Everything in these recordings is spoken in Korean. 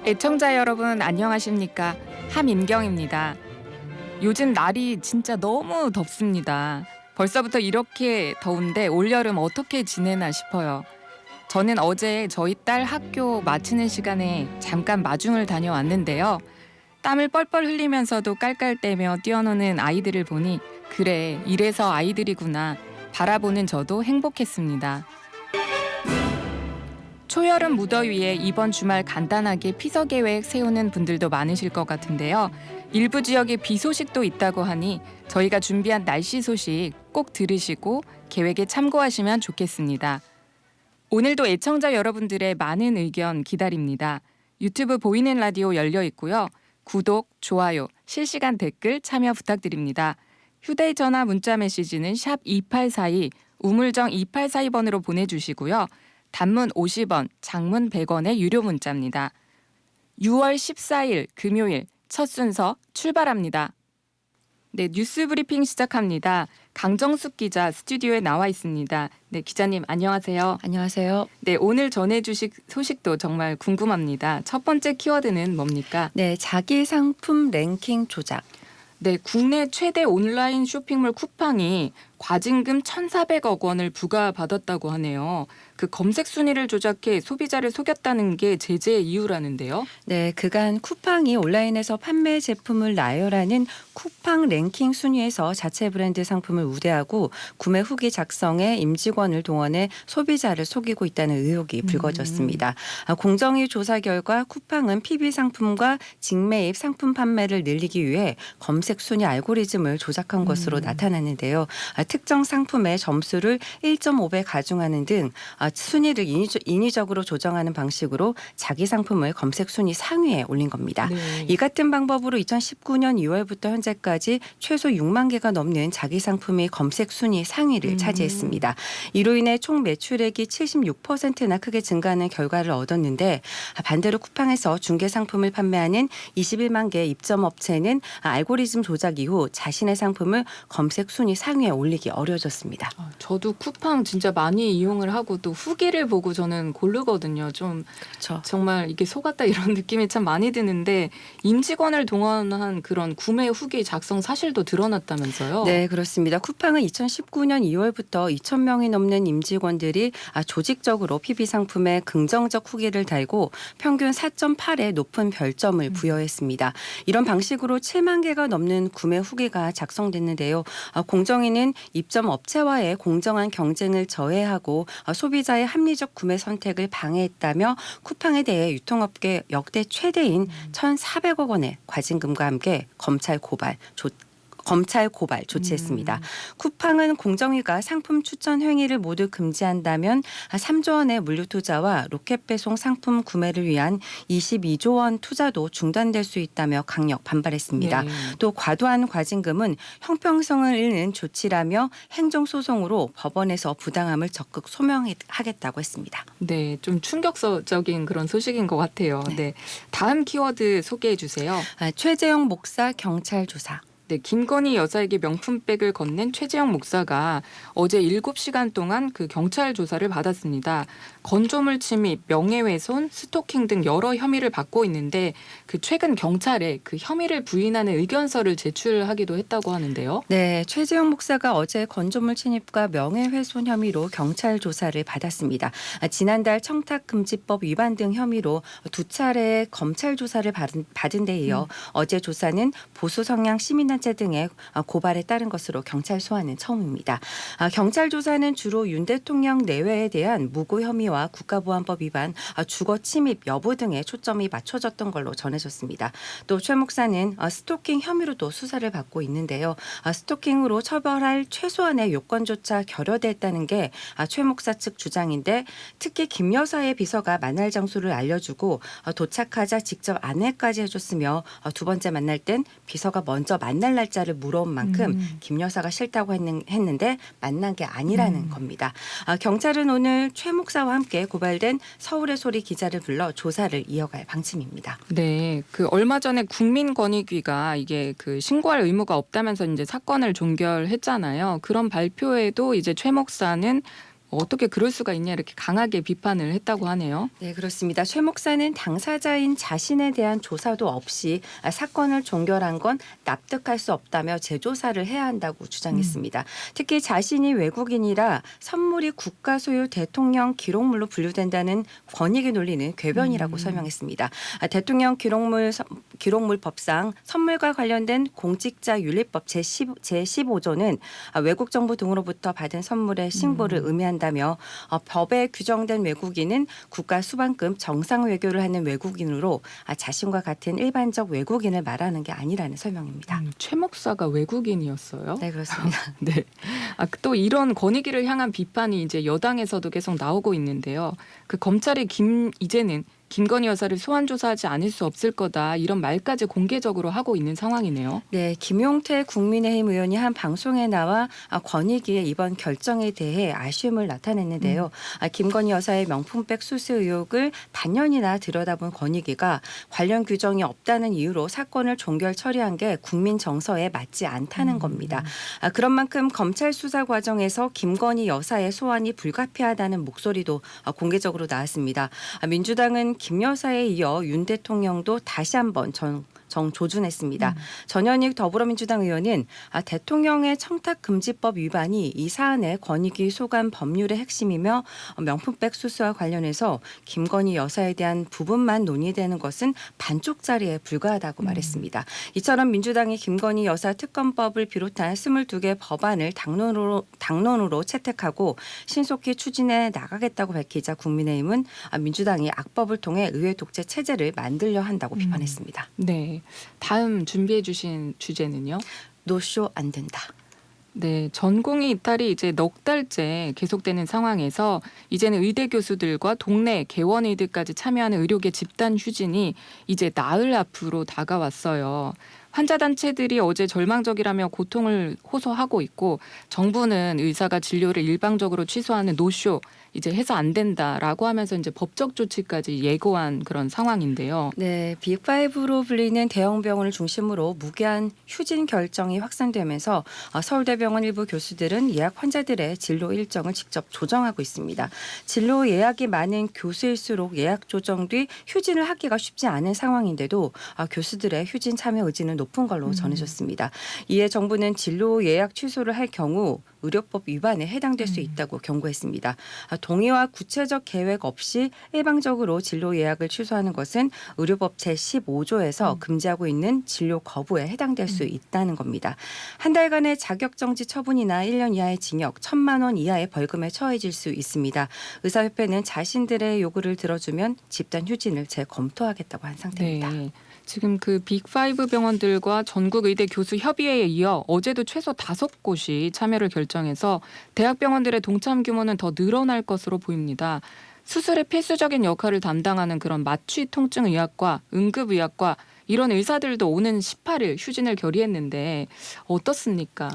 애청자 여러분 안녕하십니까? 함인경입니다. 요즘 날이 진짜 너무 덥습니다. 벌써부터 이렇게 더운데 올여름 어떻게 지내나 싶어요. 저는 어제 저희 딸 학교 마치는 시간에 잠깐 마중을 다녀왔는데요. 땀을 뻘뻘 흘리면서도 깔깔대며 뛰어노는 아이들을 보니 그래 이래서 아이들이구나 바라보는 저도 행복했습니다. 초여름 무더위에 이번 주말 간단하게 피서 계획 세우는 분들도 많으실 것 같은데요. 일부 지역에 비 소식도 있다고 하니 저희가 준비한 날씨 소식 꼭 들으시고 계획에 참고하시면 좋겠습니다. 오늘도 애청자 여러분들의 많은 의견 기다립니다. 유튜브 보이는 라디오 열려 있고요. 구독, 좋아요, 실시간 댓글 참여 부탁드립니다. 휴대전화 문자 메시지는 샵 2842, 우물정 2842번으로 보내주시고요. 단문 50원, 장문 100원의 유료 문자입니다. 6월 14일 금요일 첫 순서 출발합니다. 네, 뉴스 브리핑 시작합니다. 강정숙 기자 스튜디오에 나와 있습니다. 네, 기자님 안녕하세요. 안녕하세요. 네, 오늘 전해주실 소식도 정말 궁금합니다. 첫 번째 키워드는 뭡니까? 네, 자기 상품 랭킹 조작. 네, 국내 최대 온라인 쇼핑몰 쿠팡이 과징금 1,400억 원을 부과받았다고 하네요. 그 검색 순위를 조작해 소비자를 속였다는 게 제재의 이유라는데요. 네, 그간 쿠팡이 온라인에서 판매 제품을 나열하는 쿠팡 랭킹 순위에서 자체 브랜드 상품을 우대하고 구매 후기 작성에 임직원을 동원해 소비자를 속이고 있다는 의혹이 불거졌습니다. 공정위 조사 결과 쿠팡은 PB 상품과 직매입 상품 판매를 늘리기 위해 검색 순위 알고리즘을 조작한 것으로 나타났는데요. 특정 상품의 점수를 1.5배 가중하는 등 순위를 인위적으로 조정하는 방식으로 자기 상품을 검색 순위 상위에 올린 겁니다. 네. 이 같은 방법으로 2019년 2월부터 현재까지 최소 6만 개가 넘는 자기 상품이 검색 순위 상위를 차지했습니다. 이로 인해 총 매출액이 76%나 크게 증가하는 결과를 얻었는데 반대로 쿠팡에서 중개 상품을 판매하는 21만 개의 입점업체는 알고리즘 조작 이후 자신의 상품을 검색 순위 상위에 올리기 어려워졌습니다. 저도 쿠팡 진짜 많이 이용을 하고 또 후기를 보고 저는 고르거든요. 좀 그렇죠. 정말 이게 속았다 이런 느낌이 참 많이 드는데 임직원을 동원한 그런 구매 후기 작성 사실도 드러났다면서요? 네, 그렇습니다. 쿠팡은 2019년 2월부터 2,000명이 넘는 임직원들이 조직적으로 PB 상품에 긍정적 후기를 달고 평균 4.8의 높은 별점을 부여했습니다. 이런 방식으로 7만 개가 넘는 구매 후기가 작성됐는데요. 공정위는 입점 업체와의 공정한 경쟁을 저해하고 소비자의 합리적 구매 선택을 방해했다며 쿠팡에 대해 유통업계 역대 최대인 1,400억 원의 과징금과 함께 검찰 고발 조치했습니다. 쿠팡은 공정위가 상품 추천 행위를 모두 금지한다면 3조 원의 물류 투자와 로켓 배송 상품 구매를 위한 22조 원 투자도 중단될 수 있다며 강력 반발했습니다. 네. 또 과도한 과징금은 형평성을 잃는 조치라며 행정소송으로 법원에서 부당함을 적극 소명하겠다고 했습니다. 네, 좀 충격적인 그런 소식인 것 같아요. 네, 다음 키워드 소개해 주세요. 최재형 목사 경찰 조사. 네, 김건희 여사에게 명품백을 건넨 최재형 목사가 어제 7시간 동안 그 경찰 조사를 받았습니다. 건조물 침입, 명예훼손, 스토킹 등 여러 혐의를 받고 있는데 그 최근 경찰에 그 혐의를 부인하는 의견서를 제출하기도 했다고 하는데요. 네, 최재형 목사가 어제 건조물 침입과 명예훼손 혐의로 경찰 조사를 받았습니다. 지난달 청탁금지법 위반 등 혐의로 2차례 검찰 조사를 받은 데 이어 어제 조사는 보수 성향 시민단체 등의 고발에 따른 것으로 경찰 소환은 처음입니다. 경찰 조사는 주로 윤 대통령 내외에 대한 무고 혐의와 국가보안법 위반, 주거 침입 여부 등에 초점이 맞춰졌던 걸로 전해졌습니다. 또 최 목사는 스토킹 혐의로도 수사를 받고 있는데요. 스토킹으로 처벌할 최소한의 요건조차 결여됐다는 게 최 목사 측 주장인데 특히 김 여사의 비서가 만날 장소를 알려주고 도착하자 직접 안내까지 해줬으며 두 번째 만날 땐 비서가 먼저 만날 날짜를 물어온 만큼 김 여사가 싫다고 했는데 만난 게 아니라는 겁니다. 경찰은 오늘 최 목사와 함께 고발된 서울의 소리 기자를 불러 조사를 이어갈 방침입니다. 네, 그 얼마 전에 국민권익위가 이게 그 신고할 의무가 없다면서 이제 사건을 종결했잖아요. 그런 발표에도 이제 최 목사는 어떻게 그럴 수가 있냐 이렇게 강하게 비판을 했다고 하네요. 네, 그렇습니다. 최 목사는 당사자인 자신에 대한 조사도 없이 사건을 종결한 건 납득할 수 없다며 재조사를 해야 한다고 주장했습니다. 특히 자신이 외국인이라 선물이 국가 소유 대통령 기록물로 분류된다는 권익의 논리는 궤변이라고 설명했습니다. 대통령 기록물법상 선물과 관련된 공직자윤리법 제15조는 외국 정부 등으로부터 받은 선물의 신고를 의미한다며 법에 규정된 외국인은 국가 수반급 정상 외교를 하는 외국인으로 자신과 같은 일반적 외국인을 말하는 게 아니라는 설명입니다. 최 목사가 외국인이었어요? 네, 그렇습니다. 네. 또 이런 권익위를 향한 비판이 이제 여당에서도 계속 나오고 있는데요. 그 검찰이 이제는 김건희 여사를 소환 조사하지 않을 수 없을 거다 이런 말까지 공개적으로 하고 있는 상황이네요. 네, 김용태 국민의힘 의원이 한 방송에 나와 권익위의 이번 결정에 대해 아쉬움을 나타냈는데요. 김건희 여사의 명품백 수수 의혹을 반년이나 들여다본 권익위가 관련 규정이 없다는 이유로 사건을 종결 처리한 게 국민 정서에 맞지 않다는 겁니다. 그런 만큼 검찰 수사 과정에서 김건희 여사의 소환이 불가피하다는 목소리도 공개적으로 나왔습니다. 민주당은 김 여사에 이어 윤 대통령도 다시 한번 정조준했습니다. 전현익 더불어민주당 의원은 대통령의 청탁금지법 위반이 이 사안의 권익위 소관 법률의 핵심이며 명품백 수수와 관련해서 김건희 여사에 대한 부분만 논의되는 것은 반쪽짜리에 불과하다고 말했습니다. 이처럼 민주당이 김건희 여사 특검법을 비롯한 22개 법안을 당론으로 채택하고 신속히 추진해 나가겠다고 밝히자 국민의힘은 민주당이 악법을 통해 의회 독재 체제를 만들려 한다고 비판했습니다. 네. 다음 준비해 주신 주제는요. 노쇼 안 된다. 네, 전공의 이탈이 이제 넉 달째 계속되는 상황에서 이제는 의대 교수들과 동네 개원의들까지 참여하는 의료계 집단 휴진이 이제 나흘 앞으로 다가왔어요. 환자 단체들이 어제 절망적이라며 고통을 호소하고 있고 정부는 의사가 진료를 일방적으로 취소하는 노쇼 이제 해서 안 된다라고 하면서 이제 법적 조치까지 예고한 그런 상황인데요. 네, 빅5로 불리는 대형 병원을 중심으로 무기한 휴진 결정이 확산되면서 서울대병원 일부 교수들은 예약 환자들의 진료 일정을 직접 조정하고 있습니다. 진료 예약이 많은 교수일수록 예약 조정 뒤 휴진을 하기가 쉽지 않은 상황인데도 교수들의 휴진 참여 의지는 높은 걸로 전해졌습니다. 이에 정부는 진료 예약 취소를 할 경우 의료법 위반에 해당될 수 있다고 경고했습니다. 동의와 구체적 계획 없이 일방적으로 진료 예약을 취소하는 것은 의료법 제15조에서 금지하고 있는 진료 거부에 해당될 수 있다는 겁니다. 한 달간의 자격정지 처분이나 1년 이하의 징역, 1,000만 원 이하의 벌금에 처해질 수 있습니다. 의사협회는 자신들의 요구를 들어주면 집단 휴진을 재검토하겠다고 한 상태입니다. 네. 지금 그 빅5 병원들과 전국 의대 교수 협의회에 이어 어제도 최소 5곳이 참여를 결정해서 대학병원들의 동참 규모는 더 늘어날 것으로 보입니다. 수술의 필수적인 역할을 담당하는 그런 마취 통증 의학과 응급의학과 이런 의사들도 오는 18일 휴진을 결의했는데 어떻습니까?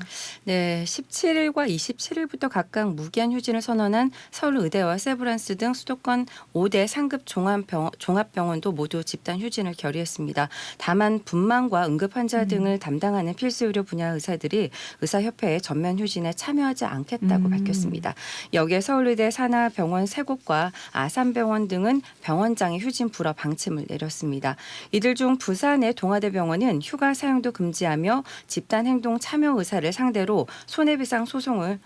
네, 17일과 27일부터 각각 무기한 휴진을 선언한 서울의대와 세브란스 등 수도권 5대 상급 종합병원도 모두 집단 휴진을 결의했습니다. 다만 분만과 응급 환자 등을 담당하는 필수 의료 분야 의사들이 의사협회의 전면 휴진에 참여하지 않겠다고 밝혔습니다. 여기에 서울의대 산하병원 3곳과 아산병원 등은 병원장의 휴진 불허 방침을 내렸습니다. 이들 중 부산의 동아대병원은 휴가 사용도 금지하며 집단행동 참여 의사를 상대로 손해배상 소송을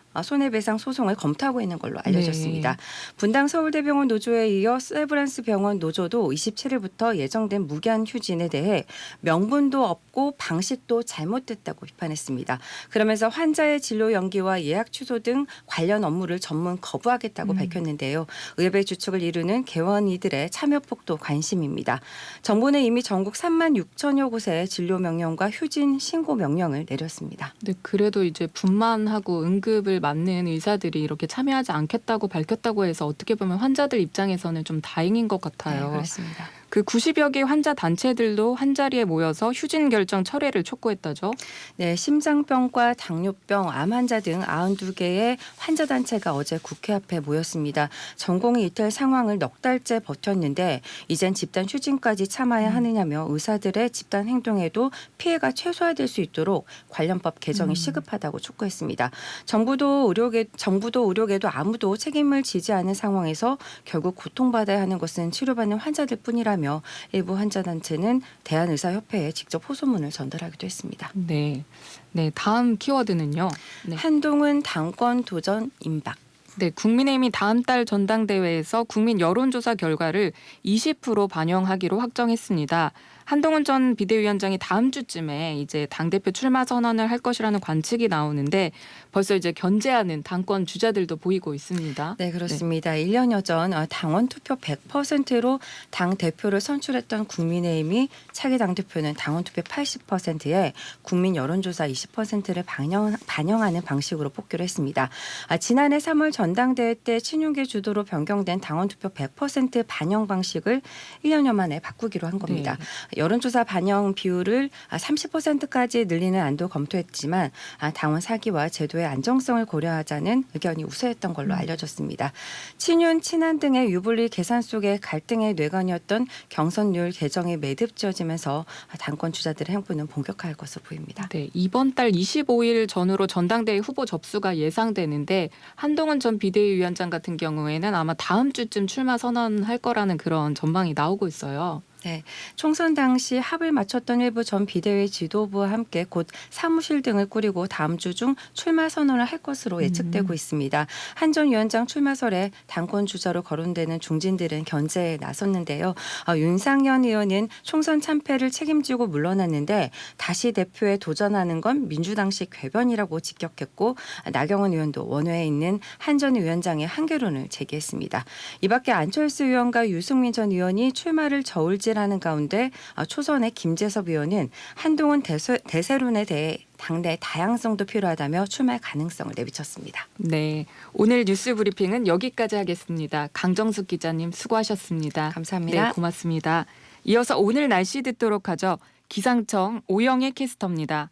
검토하고 있는 걸로 알려졌습니다. 네. 분당 서울대병원 노조에 이어 세브란스 병원 노조도 27일부터 예정된 무기한 휴진에 대해 명분도 없고 방식도 잘못됐다고 비판했습니다. 그러면서 환자의 진료 연기와 예약 취소 등 관련 업무를 전문 거부하겠다고 밝혔는데요. 의협의 주축을 이루는 개원이들의 참여폭도 관심입니다. 정부는 이미 전국 3만 6천여 곳에 진료 명령과 휴진 신고 명령을 내렸습니다. 네, 그래도 이제 분만하고 응급을 맡는 의사들이 이렇게 참여하지 않겠다고 밝혔다고 해서 어떻게 보면 환자들 입장에서는 좀 다행인 것 같아요. 네, 그렇습니다. 그 90여 개 환자 단체들도 한 자리에 모여서 휴진 결정 철회를 촉구했다죠. 네, 심장병과 당뇨병, 암 환자 등 92개의 환자 단체가 어제 국회 앞에 모였습니다. 전공의 이탈 상황을 넉 달째 버텼는데 이젠 집단 휴진까지 참아야 하느냐며 의사들의 집단 행동에도 피해가 최소화될 수 있도록 관련법 개정이 시급하다고 촉구했습니다. 정부도 의료계도 아무도 책임을 지지 않은 상황에서 결국 고통받아야 하는 것은 치료받는 환자들 뿐이라며 일부 환자 단체는 대한의사협회에 직접 호소문을 전달하기도 했습니다. 네. 네, 다음 키워드는요. 네. 한동훈 당권 도전 임박. 네, 국민의힘이 다음 달 전당대회에서 국민 여론조사 결과를 20% 반영하기로 확정했습니다. 한동훈 전 비대위원장이 다음 주쯤에 이제 당대표 출마 선언을 할 것이라는 관측이 나오는데 벌써 이제 견제하는 당권 주자들도 보이고 있습니다. 네, 그렇습니다. 1년여 전 당원 투표 100%로 당 대표를 선출했던 국민의힘이 차기 당대표는 당원 투표 80%에 국민 여론조사 20%를 반영하는 방식으로 뽑기로 했습니다. 지난해 3월 전당대회 때 친윤계 주도로 변경된 당원 투표 100% 반영 방식을 1년여 만에 바꾸기로 한 겁니다. 네. 여론조사 반영 비율을 30%까지 늘리는 안도 검토했지만 당원 사기와 제도의 안정성을 고려하자는 의견이 우세했던 걸로 알려졌습니다. 친윤, 친한 등의 유불리 계산 속에 갈등의 뇌관이었던 경선률 개정이 매듭지어지면서 당권 주자들의 행보는 본격화할 것으로 보입니다. 네, 이번 달 25일 전후로 전당대회 후보 접수가 예상되는데 한동훈 전 비대위원장 같은 경우에는 아마 다음 주쯤 출마 선언할 거라는 그런 전망이 나오고 있어요. 네, 총선 당시 합을 맞췄던 일부 전 비대위 지도부와 함께 곧 사무실 등을 꾸리고 다음 주 중 출마 선언을 할 것으로 예측되고 있습니다. 한 전 위원장 출마설에 당권 주자로 거론되는 중진들은 견제에 나섰는데요. 윤상현 의원은 총선 참패를 책임지고 물러났는데 다시 대표에 도전하는 건 민주당식 궤변이라고 직격했고 나경원 의원도 원외에 있는 한 전 위원장의 한계론을 제기했습니다. 이 밖에 안철수 의원과 유승민 전 의원이 출마를 저울질하는 가운데 초선의 김재섭 의원은 한동훈 대세론에 대해 당내 다양성도 필요하다며 출마할 가능성을 내비쳤습니다. 네, 오늘 뉴스 브리핑은 여기까지 하겠습니다. 강정숙 기자님 수고하셨습니다. 감사합니다. 네, 고맙습니다. 이어서 오늘 날씨 듣도록 하죠. 기상청 오영애 캐스터입니다.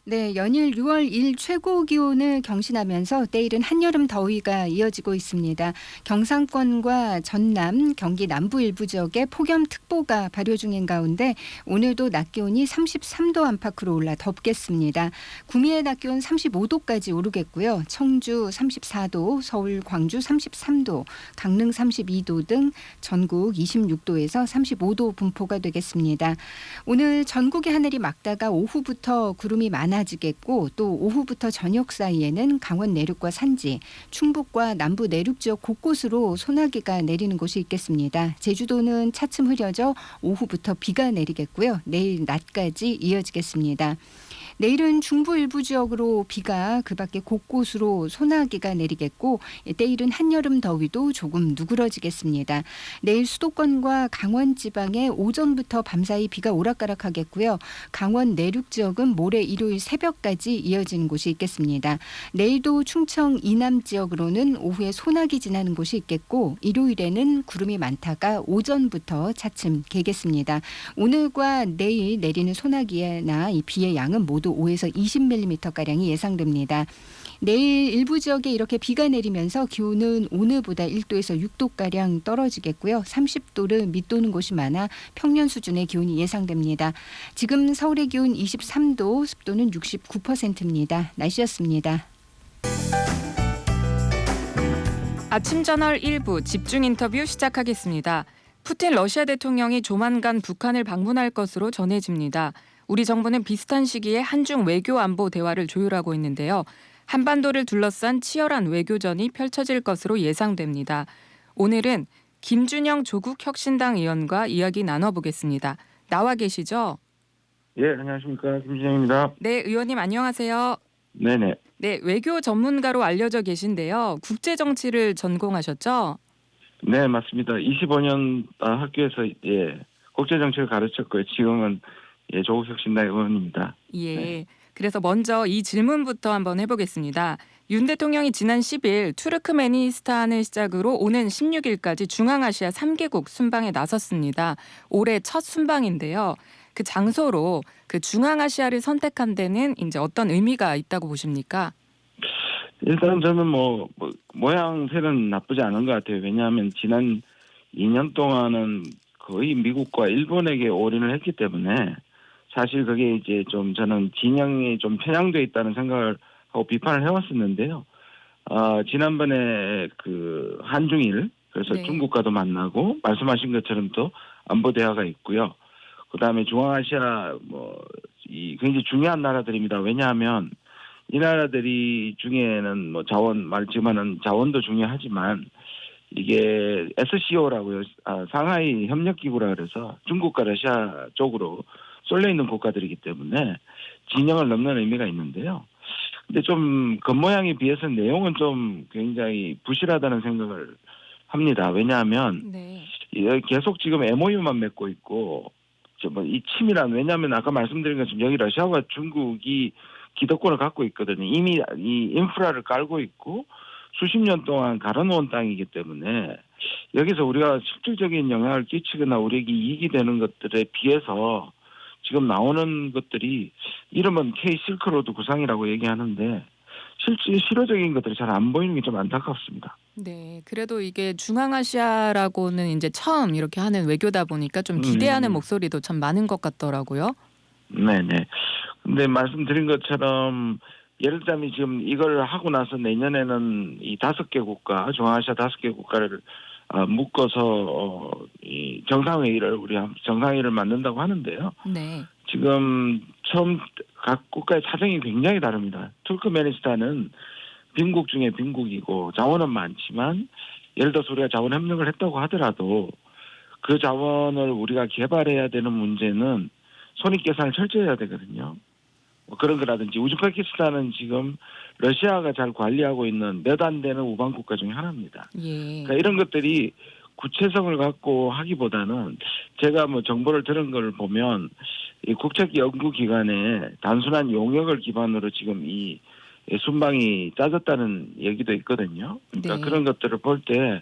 네, 연일 6월 1 최고 기온을 경신하면서 때이른 한여름 더위가 이어지고 있습니다. 경상권과 전남, 경기 남부 일부 지역에 폭염특보가 발효 중인 가운데 오늘도 낮 기온이 33도 안팎으로 올라 덥겠습니다. 구미의 낮 기온 35도까지 오르겠고요. 청주 34도, 서울, 광주 33도, 강릉 32도 등 전국 26도에서 35도 분포가 되겠습니다. 오늘 전국의 하늘이 맑다가 오후부터 구름이 많아지겠고 또 오후부터 저녁 사이에는 강원 내륙과 산지, 충북과 남부 내륙 지역 곳곳으로 소나기가 내리는 곳이 있겠습니다. 제주도는 차츰 흐려져 오후부터 비가 내리겠고요. 내일 낮까지 이어지겠습니다. 내일은 중부 일부 지역으로 비가 그 밖에 곳곳으로 소나기가 내리겠고 때이른 한여름 더위도 조금 누그러지겠습니다. 내일 수도권과 강원 지방에 오전부터 밤사이 비가 오락가락하겠고요. 강원 내륙 지역은 모레 일요일 새벽까지 이어지는 곳이 있겠습니다. 내일도 충청 이남 지역으로는 오후에 소나기 지나는 곳이 있겠고 일요일에는 구름이 많다가 오전부터 차츰 개겠습니다. 오늘과 내일 내리는 소나기나 이 비의 양은 모두 5에서 20mm가량이 예상됩니다. 내일 일부 지역에 이렇게 비가 내리면서 기온은 오늘보다 1도에서 6도가량 떨어지겠고요. 30도를 밑도는 곳이 많아 평년 수준의 기온이 예상됩니다. 지금 서울의 기온 23도, 습도는 69%입니다. 날씨였습니다. 아침 저널 1부 집중 인터뷰 시작하겠습니다. 푸틴 러시아 대통령이 조만간 북한을 방문할 것으로 전해집니다. 우리 정부는 비슷한 시기에 한중 외교 안보 대화를 조율하고 있는데요. 한반도를 둘러싼 치열한 외교전이 펼쳐질 것으로 예상됩니다. 오늘은 김준영 조국혁신당 의원과 이야기 나눠보겠습니다. 나와 계시죠? 예, 안녕하십니까. 김진영입니다. 네, 의원님 안녕하세요. 네네. 네, 외교 전문가로 알려져 계신데요. 국제 정치를 전공하셨죠? 네, 맞습니다. 25년 국제정치를 국제정치를 가르쳤고요. 지금은 조국혁신당 의원입니다. 예. 네. 그래서 먼저 이 질문부터 한번 해보겠습니다. 윤 대통령이 지난 10일 투르크메니스탄을 시작으로 오는 16일까지 중앙아시아 3개국 순방에 나섰습니다. 올해 첫 순방인데요. 그 장소로 그 중앙아시아를 선택한 데는 이제 어떤 의미가 있다고 보십니까? 일단 저는 모양새는 나쁘지 않은 것 같아요. 왜냐하면 지난 2년 동안은 거의 미국과 일본에게 올인을 했기 때문에 사실 그게 이제 좀 저는 진영이 좀 편향돼 있다는 생각을 하고 비판을 해왔었는데요. 지난번에 그 한중일 그래서 네. 중국과도 만나고 말씀하신 것처럼 또 안보 대화가 있고요. 그다음에 중앙아시아 이 굉장히 중요한 나라들입니다. 왜냐하면 이 나라들이 중에는 말지만은 자원도 중요하지만 이게 SCO라고요. 상하이 협력기구라 그래서 중국과 러시아 쪽으로 쏠려 있는 국가들이기 때문에 진영을 넘는 의미가 있는데요. 근데 좀 겉모양에 비해서 내용은 좀 굉장히 부실하다는 생각을 합니다. 왜냐하면 네. 계속 지금 MOU만 맺고 있고 이 치밀한 왜냐하면 아까 말씀드린 것처럼 여기 러시아와 중국이 기득권을 갖고 있거든요. 이미 이 인프라를 깔고 있고 수십 년 동안 갈아놓은 땅이기 때문에 여기서 우리가 실질적인 영향을 끼치거나 우리에게 이익이 되는 것들에 비해서 지금 나오는 것들이 이름은 K 실크로드 구상이라고 얘기하는데 실효적인 것들이 잘 안 보이는 게 좀 안타깝습니다. 네. 그래도 이게 중앙아시아라고는 이제 처음 이렇게 하는 외교다 보니까 좀 기대하는 목소리도 참 많은 것 같더라고요. 네네. 근데 말씀드린 것처럼 예를 들자면 지금 이걸 하고 나서 내년에는 이 5개 국가, 중앙아시아 5개 국가를 묶어서 이 정상회의를 만든다고 하는데요. 네. 지금 처음 각 국가의 사정이 굉장히 다릅니다. 투르크메니스탄은 빈국 중에 빈국이고 자원은 많지만 예를 들어서 우리가 자원 협력을 했다고 하더라도 그 자원을 우리가 개발해야 되는 문제는 손익계산을 철저히 해야 되거든요. 그런 거라든지 우즈베키스탄은 지금 러시아가 잘 관리하고 있는 몇 안 되는 우방 국가 중에 하나입니다. 예. 그러니까 이런 것들이 구체성을 갖고 하기보다는 제가 정보를 들은 걸 보면 이 국책연구기관에 단순한 용역을 기반으로 지금 이 순방이 짜졌다는 얘기도 있거든요. 그러니까 네. 그런 것들을 볼 때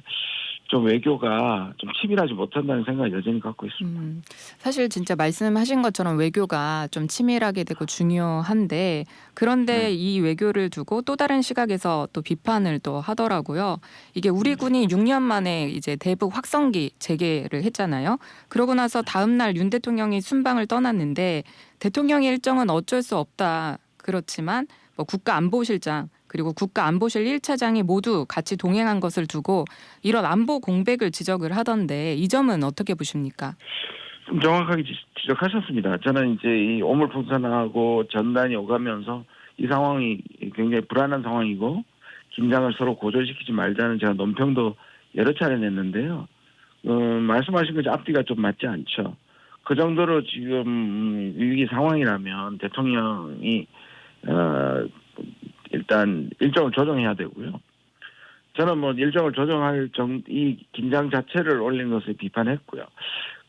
좀 외교가 좀 치밀하지 못한다는 생각을 여전히 갖고 있습니다. 사실 진짜 말씀하신 것처럼 외교가 좀 치밀하게 되고 중요한데 그런데 네. 이 외교를 두고 또 다른 시각에서 또 비판을 또 하더라고요. 이게 우리 군이 6년 만에 이제 대북 확성기 재개를 했잖아요. 그러고 나서 다음 날 윤 대통령이 순방을 떠났는데 대통령의 일정은 어쩔 수 없다. 그렇지만 국가안보실장 그리고 국가안보실 1차장이 모두 같이 동행한 것을 두고 이런 안보 공백을 지적을 하던데 이 점은 어떻게 보십니까? 좀 정확하게 지적하셨습니다. 저는 이제 이 오물풍선하고 전단이 오가면서 이 상황이 굉장히 불안한 상황이고 긴장을 서로 고조시키지 말자는 제가 논평도 여러 차례 냈는데요. 말씀하신 것이 앞뒤가 좀 맞지 않죠. 그 정도로 지금 위기 상황이라면 대통령이 일단 일정을 조정해야 되고요. 저는 일정을 조정할 이 긴장 자체를 올린 것을 비판했고요.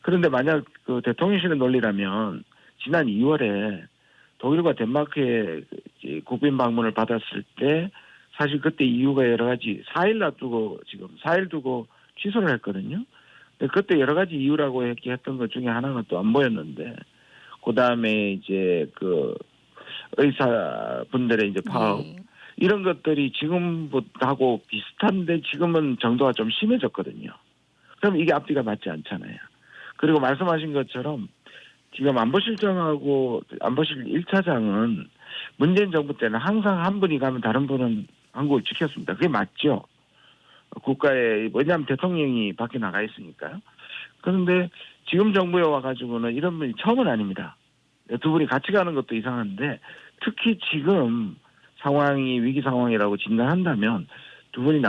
그런데 만약 그 대통령실의 논리라면 지난 2월에 독일과 덴마크의 국빈 방문을 받았을 때 사실 그때 이유가 여러 가지 4일 두고 취소를 했거든요. 그때 여러 가지 이유라고 했던 것 중에 하나가 또 안 보였는데 그다음에 이제 그 의사분들의 이제 파업 네. 이런 것들이 지금하고 비슷한데 지금은 정도가 좀 심해졌거든요. 그럼 이게 앞뒤가 맞지 않잖아요. 그리고 말씀하신 것처럼 지금 안보실장하고 안보실 1차장은 문재인 정부 때는 항상 한 분이 가면 다른 분은 한국을 지켰습니다. 그게 맞죠. 왜냐하면 대통령이 밖에 나가 있으니까요. 그런데 지금 정부에 와가지고는 이런 분이 처음은 아닙니다. 두 분이 같이 가는 것도 이상한데 특히 지금 상황이 위기 상황이라고 진단한다면 두 분이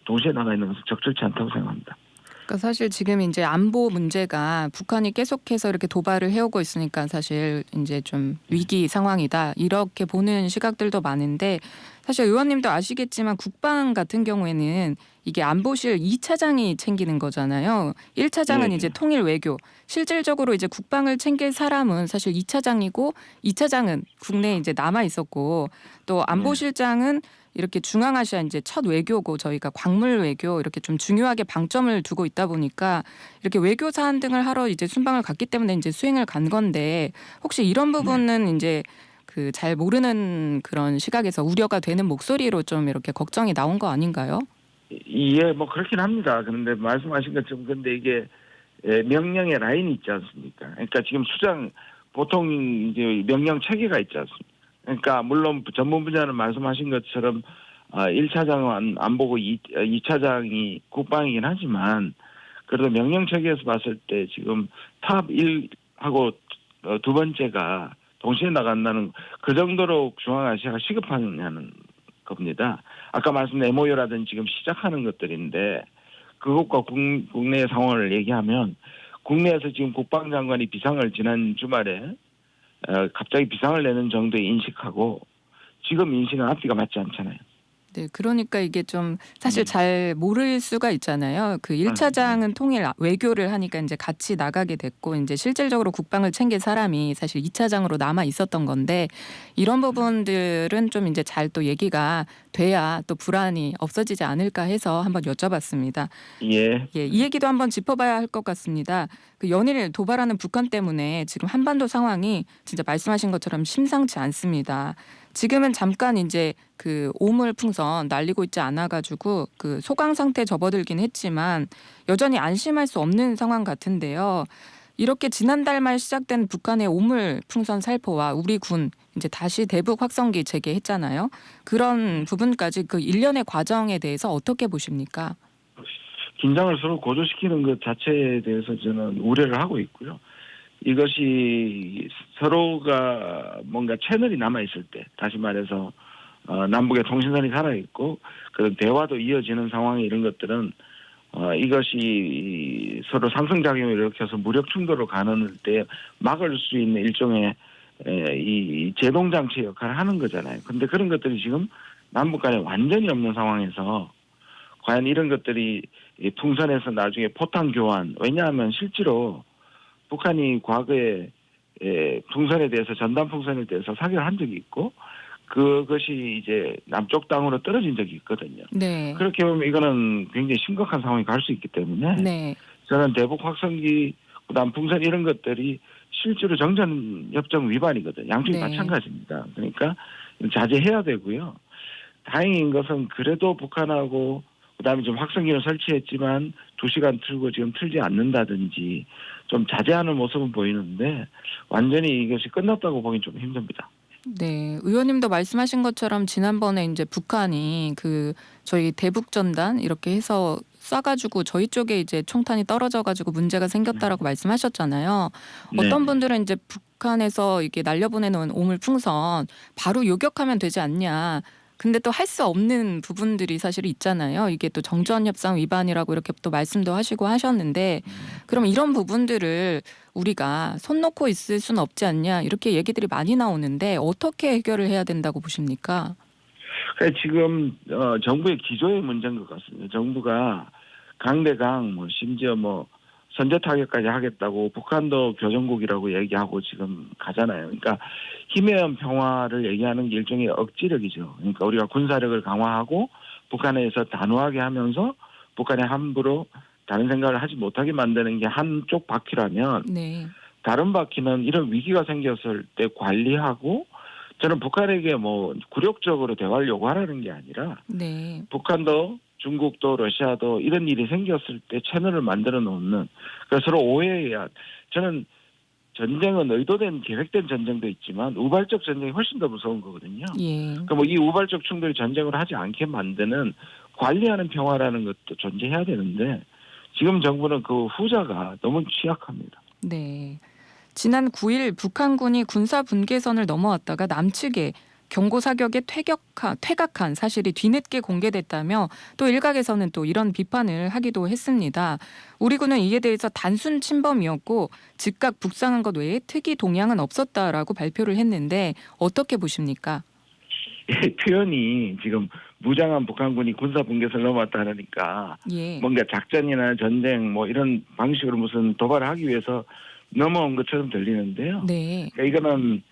동시에 나가 있는 것은 적절치 않다고 생각합니다. 그러니까 사실 지금 이제 안보 문제가 북한이 계속해서 이렇게 도발을 해오고 있으니까 사실 이제 좀 위기 상황이다 이렇게 보는 시각들도 많은데 사실 의원님도 아시겠지만 국방 같은 경우에는 이게 안보실 2차장이 챙기는 거잖아요. 1차장은 예, 이제 예. 통일 외교. 실질적으로 이제 국방을 챙길 사람은 사실 2차장이고 2차장은 국내에 이제 남아 있었고 또 안보실장은 이렇게 중앙아시아 이제 첫 외교고 저희가 광물 외교 이렇게 좀 중요하게 방점을 두고 있다 보니까 이렇게 외교 사안 등을 하러 이제 순방을 갔기 때문에 이제 수행을 간 건데 혹시 이런 부분은 이제 그 잘 모르는 그런 시각에서 우려가 되는 목소리로 좀 이렇게 걱정이 나온 거 아닌가요? 예, 뭐 그렇긴 합니다. 그런데 말씀하신 것처럼 근데 이게 명령의 라인이 있지 않습니까? 그러니까 지금 수장 보통 이제 명령 체계가 있지 않습니까? 그러니까 물론 전문 분야는 말씀하신 것처럼 1차장은 안 보고 2차장이 국방이긴 하지만 그래도 명령 체계에서 봤을 때 지금 탑 1하고 두 번째가 동시에 나간다는 그 정도로 중앙아시아가 시급하냐는 겁니다. 아까 말씀드린 MOU라든지 지금 시작하는 것들인데 그것과 국내 상황을 얘기하면 국내에서 지금 국방장관이 비상을 지난 주말에 갑자기 비상을 내는 정도의 인식하고 지금 인식은 앞뒤가 맞지 않잖아요. 네, 그러니까 이게 좀 사실 잘 모를 수가 있잖아요. 그 1차장은 통일 외교를 하니까 이제 같이 나가게 됐고 이제 실질적으로 국방을 챙길 사람이 사실 2차장으로 남아 있었던 건데 이런 부분들은 좀 이제 잘 또 얘기가 돼야 또 불안이 없어지지 않을까 해서 한번 여쭤봤습니다. 예. 예, 이 얘기도 한번 짚어봐야 할 것 같습니다. 그 연일 도발하는 북한 때문에 지금 한반도 상황이 진짜 말씀하신 것처럼 심상치 않습니다. 지금은 잠깐 이제 그 오물 풍선 날리고 있지 않아가지고 그 소강 상태에 접어들긴 했지만 여전히 안심할 수 없는 상황 같은데요. 이렇게 지난달 말 시작된 북한의 오물 풍선 살포와 우리 군 이제 다시 대북 확성기 재개했잖아요. 그런 부분까지 그 일련의 과정에 대해서 어떻게 보십니까? 긴장을 서로 고조시키는 것 자체에 대해서 저는 우려를 하고 있고요. 이것이 서로가 뭔가 채널이 남아있을 때 다시 말해서 남북의 통신선이 살아있고 그런 대화도 이어지는 상황에 이런 것들은 이것이 서로 상승작용을 일으켜서 무력 충돌로 가는 때 막을 수 있는 일종의 이 제동장치 역할을 하는 거잖아요. 근데 그런 것들이 지금 남북 간에 완전히 없는 상황에서 과연 이런 것들이 풍선에서 나중에 포탄 교환, 왜냐하면 실제로 북한이 과거에 풍선에 대해서 전단 풍선에 대해서 사격을 한 적이 있고 그것이 이제 남쪽 땅으로 떨어진 적이 있거든요. 네. 그렇게 보면 이거는 굉장히 심각한 상황이 갈 수 있기 때문에 네. 저는 대북 확성기 그다음 풍선 이런 것들이 실제로 정전협정 위반이거든요. 양쪽이 네. 마찬가지입니다. 그러니까 자제해야 되고요. 다행인 것은 그래도 북한하고 그다음에 좀 확성기를 설치했지만 2시간 틀고 지금 틀지 않는다든지 좀 자제하는 모습은 보이는데 완전히 이것이 끝났다고 보긴 좀 힘듭니다. 네, 의원님도 말씀하신 것처럼 지난번에 이제 북한이 그 저희 대북 전단 이렇게 해서 쏴가지고 저희 쪽에 이제 총탄이 떨어져가지고 문제가 생겼다라고 말씀하셨잖아요. 어떤 네. 분들은 이제 북한에서 이게 날려보내놓은 오물 풍선 바로 요격하면 되지 않냐. 근데 또 할 수 없는 부분들이 사실 있잖아요. 이게 또 정전협상 위반이라고 이렇게 또 말씀도 하시고 하셨는데 그럼 이런 부분들을 우리가 손 놓고 있을 수는 없지 않냐 이렇게 얘기들이 많이 나오는데 어떻게 해결을 해야 된다고 보십니까? 지금 정부의 기조의 문제인 것 같습니다. 정부가 강대강 뭐 심지어 뭐 선제 타격까지 하겠다고 북한도 교전국이라고 얘기하고 지금 가잖아요. 그러니까 힘의 평화를 얘기하는 게 일종의 억지력이죠. 그러니까 우리가 군사력을 강화하고 북한에서 단호하게 하면서 북한에 함부로 다른 생각을 하지 못하게 만드는 게 한쪽 바퀴라면 네. 다른 바퀴는 이런 위기가 생겼을 때 관리하고 저는 북한에게 뭐 굴욕적으로 대화를 요구하라는 게 아니라 네. 북한도 중국도 러시아도 이런 일이 생겼을 때 채널을 만들어 놓는 그래서 서로 오해해야 저는 전쟁은 의도된 계획된 전쟁도 있지만 우발적 전쟁이 훨씬 더 무서운 거거든요. 예. 그러니까 뭐 이 우발적 충돌이 전쟁으로 하지 않게 만드는 관리하는 평화라는 것도 존재해야 되는데 지금 정부는 그 후자가 너무 취약합니다. 네. 지난 9일 북한군이 군사 분계선을 넘어왔다가 남측에 경고 사격에 퇴각한 사실이 뒤늦게 공개됐다며 또 일각에서는 또 이런 비판을 하기도 했습니다. 우리 군은 이에 대해서 단순 침범이었고 즉각 북상한 것 외에 특이 동향은 없었다라고 발표를 했는데 어떻게 보십니까? 표현이 지금 무장한 북한군이 군사 분계선을 넘어왔다 하니까 예. 뭔가 작전이나 전쟁 뭐 이런 방식으로 무슨 도발을 하기 위해서 넘어온 것처럼 들리는데요. 네. 그러니까 이거는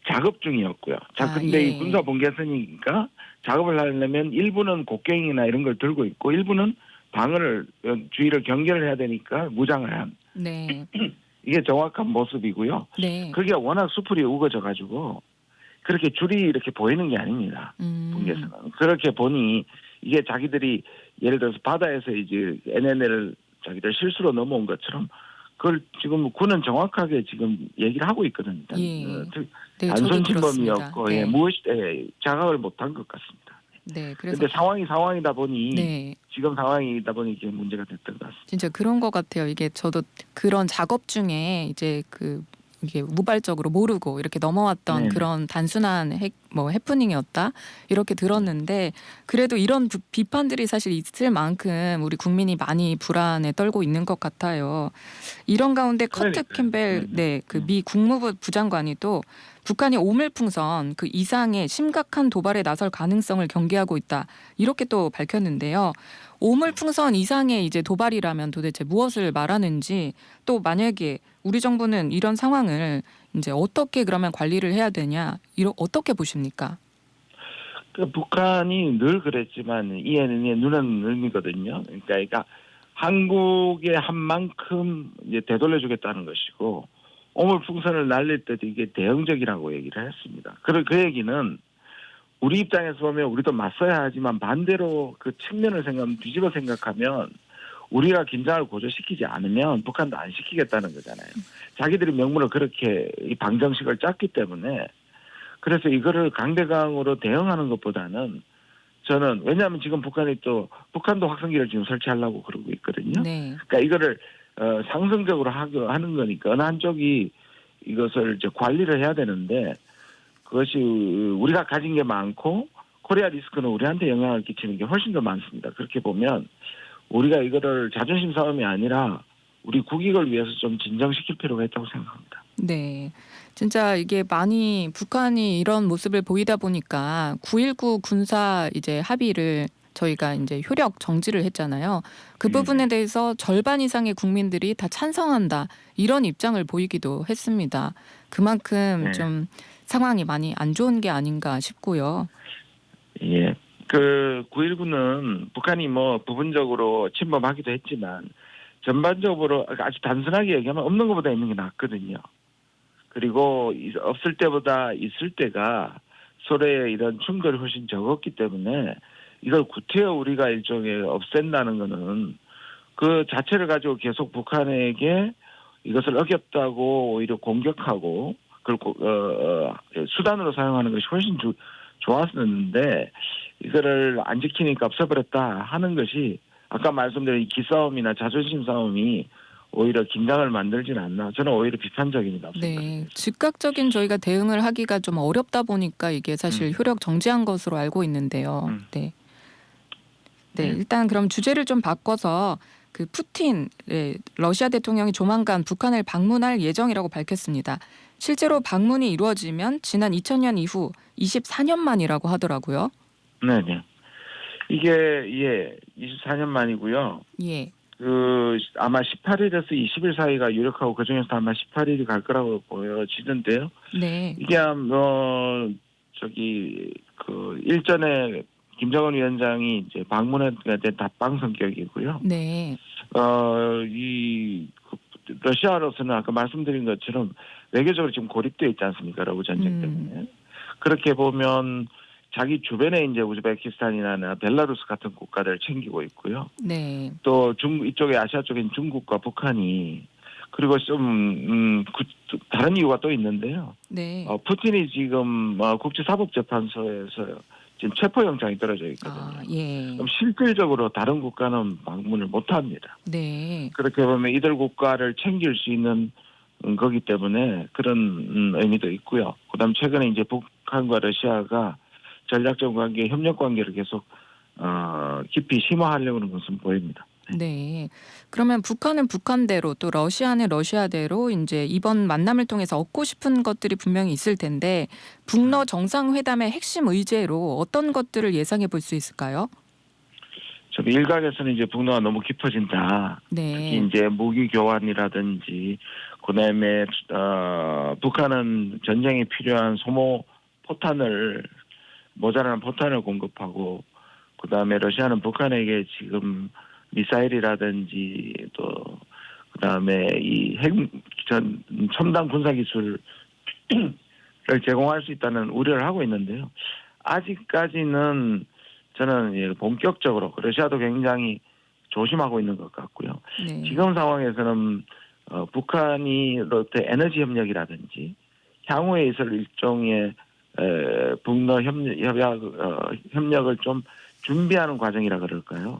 작업 중이었고요. 자, 아, 근데 예. 이 군사 분계선이니까 작업을 하려면 일부는 곡괭이나 이런 걸 들고 있고 일부는 방어를 주위를 경계를 해야 되니까 무장을 한 네. 이게 정확한 모습이고요. 네. 그게 워낙 수풀이 우거져 가지고 그렇게 줄이 이렇게 보이는 게 아닙니다. 분계선은. 그렇게 보니 이게 자기들이 예를 들어서 바다에서 이제 NNL을 자기들 실수로 넘어온 것처럼 그걸 지금 군은 정확하게 지금 얘기를 하고 있거든요. 예. 네, 단순 저도 들었습니다. 침범이었고 네. 예, 무엇이 자각을 못한 것 같습니다. 네. 그래서 그런데 상황이다 보니 네. 지금 상황이다 보니 이게 문제가 됐던 것 같습니다. 진짜 그런 것 같아요. 이게 저도 그런 작업 중에 이제 이게 우발적으로 모르고 이렇게 넘어왔던 네네. 그런 단순한 해프닝이었다 이렇게 들었는데 그래도 이런 비판들이 사실 있을 만큼 우리 국민이 많이 불안에 떨고 있는 것 같아요. 이런 가운데 커트 그러니까요. 캠벨 그 미 국무부 부장관이 또 북한이 오물풍선 그 이상의 심각한 도발에 나설 가능성을 경계하고 있다 이렇게 또 밝혔는데요. 오물풍선 이상의 이제 도발이라면 도대체 무엇을 말하는지 또 만약에 우리 정부는 이런 상황을 이제 어떻게 그러면 관리를 해야 되냐 어떻게 보십니까? 그 북한이 늘 그랬지만 이에는 눈은 늘미거든요. 그러니까 한국에 한 만큼 이제 되돌려주겠다는 것이고 오물풍선을 날릴 때도 이게 대응적이라고 얘기를 했습니다. 그 얘기는 우리 입장에서 보면 우리도 맞서야 하지만 반대로 그 측면을 뒤집어 생각하면 우리가 긴장을 고조시키지 않으면 북한도 안 시키겠다는 거잖아요. 자기들이 명분을 그렇게 이 방정식을 짰기 때문에 그래서 이거를 강대강으로 대응하는 것보다는 저는 왜냐하면 지금 북한도 확성기를 지금 설치하려고 그러고 있거든요. 네. 그러니까 이거를 상승적으로 하는 거니까 어느 한쪽이 이것을 이제 관리를 해야 되는데 그것이 우리가 가진 게 많고 코리아 리스크는 우리한테 영향을 끼치는 게 훨씬 더 많습니다. 그렇게 보면 우리가 이거를 자존심 싸움이 아니라 우리 국익을 위해서 좀 진정시킬 필요가 있다고 생각합니다. 네. 진짜 이게 많이 북한이 이런 모습을 보이다 보니까 9.19 군사 이제 합의를 저희가 이제 효력 정지를 했잖아요. 그 부분에 대해서 절반 이상의 국민들이 다 찬성한다. 이런 입장을 보이기도 했습니다. 그만큼 네. 좀 상황이 많이 안 좋은 게 아닌가 싶고요. 예. 그 9.19는 북한이 뭐 부분적으로 침범하기도 했지만 전반적으로 아주 단순하게 얘기하면 없는 것보다 있는 게 낫거든요. 그리고 없을 때보다 있을 때가 서로의 이런 충돌이 훨씬 적었기 때문에 이걸 구태여 우리가 일종의 없앤다는 거는 그 자체를 가지고 계속 북한에게 이것을 어겼다고 오히려 공격하고 그걸 수단으로 사용하는 것이 훨씬 좋았었는데 이거를 안 지키니까 없애버렸다 하는 것이 아까 말씀드린 이 기싸움이나 자존심 싸움이 오히려 긴장을 만들지는 않나. 저는 오히려 비판적입니다. 네, 즉각적인 저희가 대응을 하기가 좀 어렵다 보니까 이게 사실 효력 정지한 것으로 알고 있는데요. 네. 네, 일단 그럼 주제를 좀 바꿔서 그 푸틴 러시아 대통령이 조만간 북한을 방문할 예정이라고 밝혔습니다. 실제로 방문이 이루어지면 지난 2000년 이후 24년 만이라고 하더라고요. 네네. 이게 24년 만이고요. 예. 아마 18일에서 20일 사이가 유력하고 그 중에서 아마 18일이 갈 거라고 보여지는데요. 네. 이게 일전에 김정은 위원장이 이제 방문에 대한 답방 성격이고요. 네. 러시아로서는 아까 말씀드린 것처럼 외교적으로 지금 고립되어 있지 않습니까? 러브 전쟁 때문에. 그렇게 보면 자기 주변에 이제 우즈베키스탄이나 벨라루스 같은 국가들을 챙기고 있고요. 네. 또 이쪽에 아시아 쪽인 중국과 북한이 그리고 좀 다른 이유가 또 있는데요. 네. 푸틴이 지금 국제사법재판소에서 지금 체포영장이 떨어져 있거든요. 아, 예. 그럼 실질적으로 다른 국가는 방문을 못합니다. 네. 그렇게 보면 이들 국가를 챙길 수 있는 거기 때문에 그런 의미도 있고요. 그다음 최근에 이제 북한과 러시아가 전략적 관계, 협력 관계를 계속 깊이 심화하려고 하는 것은 보입니다. 네. 그러면 북한은 북한대로 또 러시아는 러시아대로 이제 이번 만남을 통해서 얻고 싶은 것들이 분명히 있을 텐데 북러 정상회담의 핵심 의제로 어떤 것들을 예상해 볼 수 있을까요? 좀 일각에서는 이제 북러가 너무 깊어진다. 네. 특히 이제 무기 교환이라든지 그다음에 북한은 전쟁에 필요한 소모 포탄을 모자라는 포탄을 공급하고 그다음에 러시아는 북한에게 지금 미사일이라든지 또 그다음에 이 첨단 군사 기술을 제공할 수 있다는 우려를 하고 있는데요. 아직까지는 저는 본격적으로 러시아도 굉장히 조심하고 있는 것 같고요. 네. 지금 상황에서는 북한이 롯데 에너지 협력이라든지 향후에 있을 일종의 북러 협력을 좀 준비하는 과정이라 그럴까요?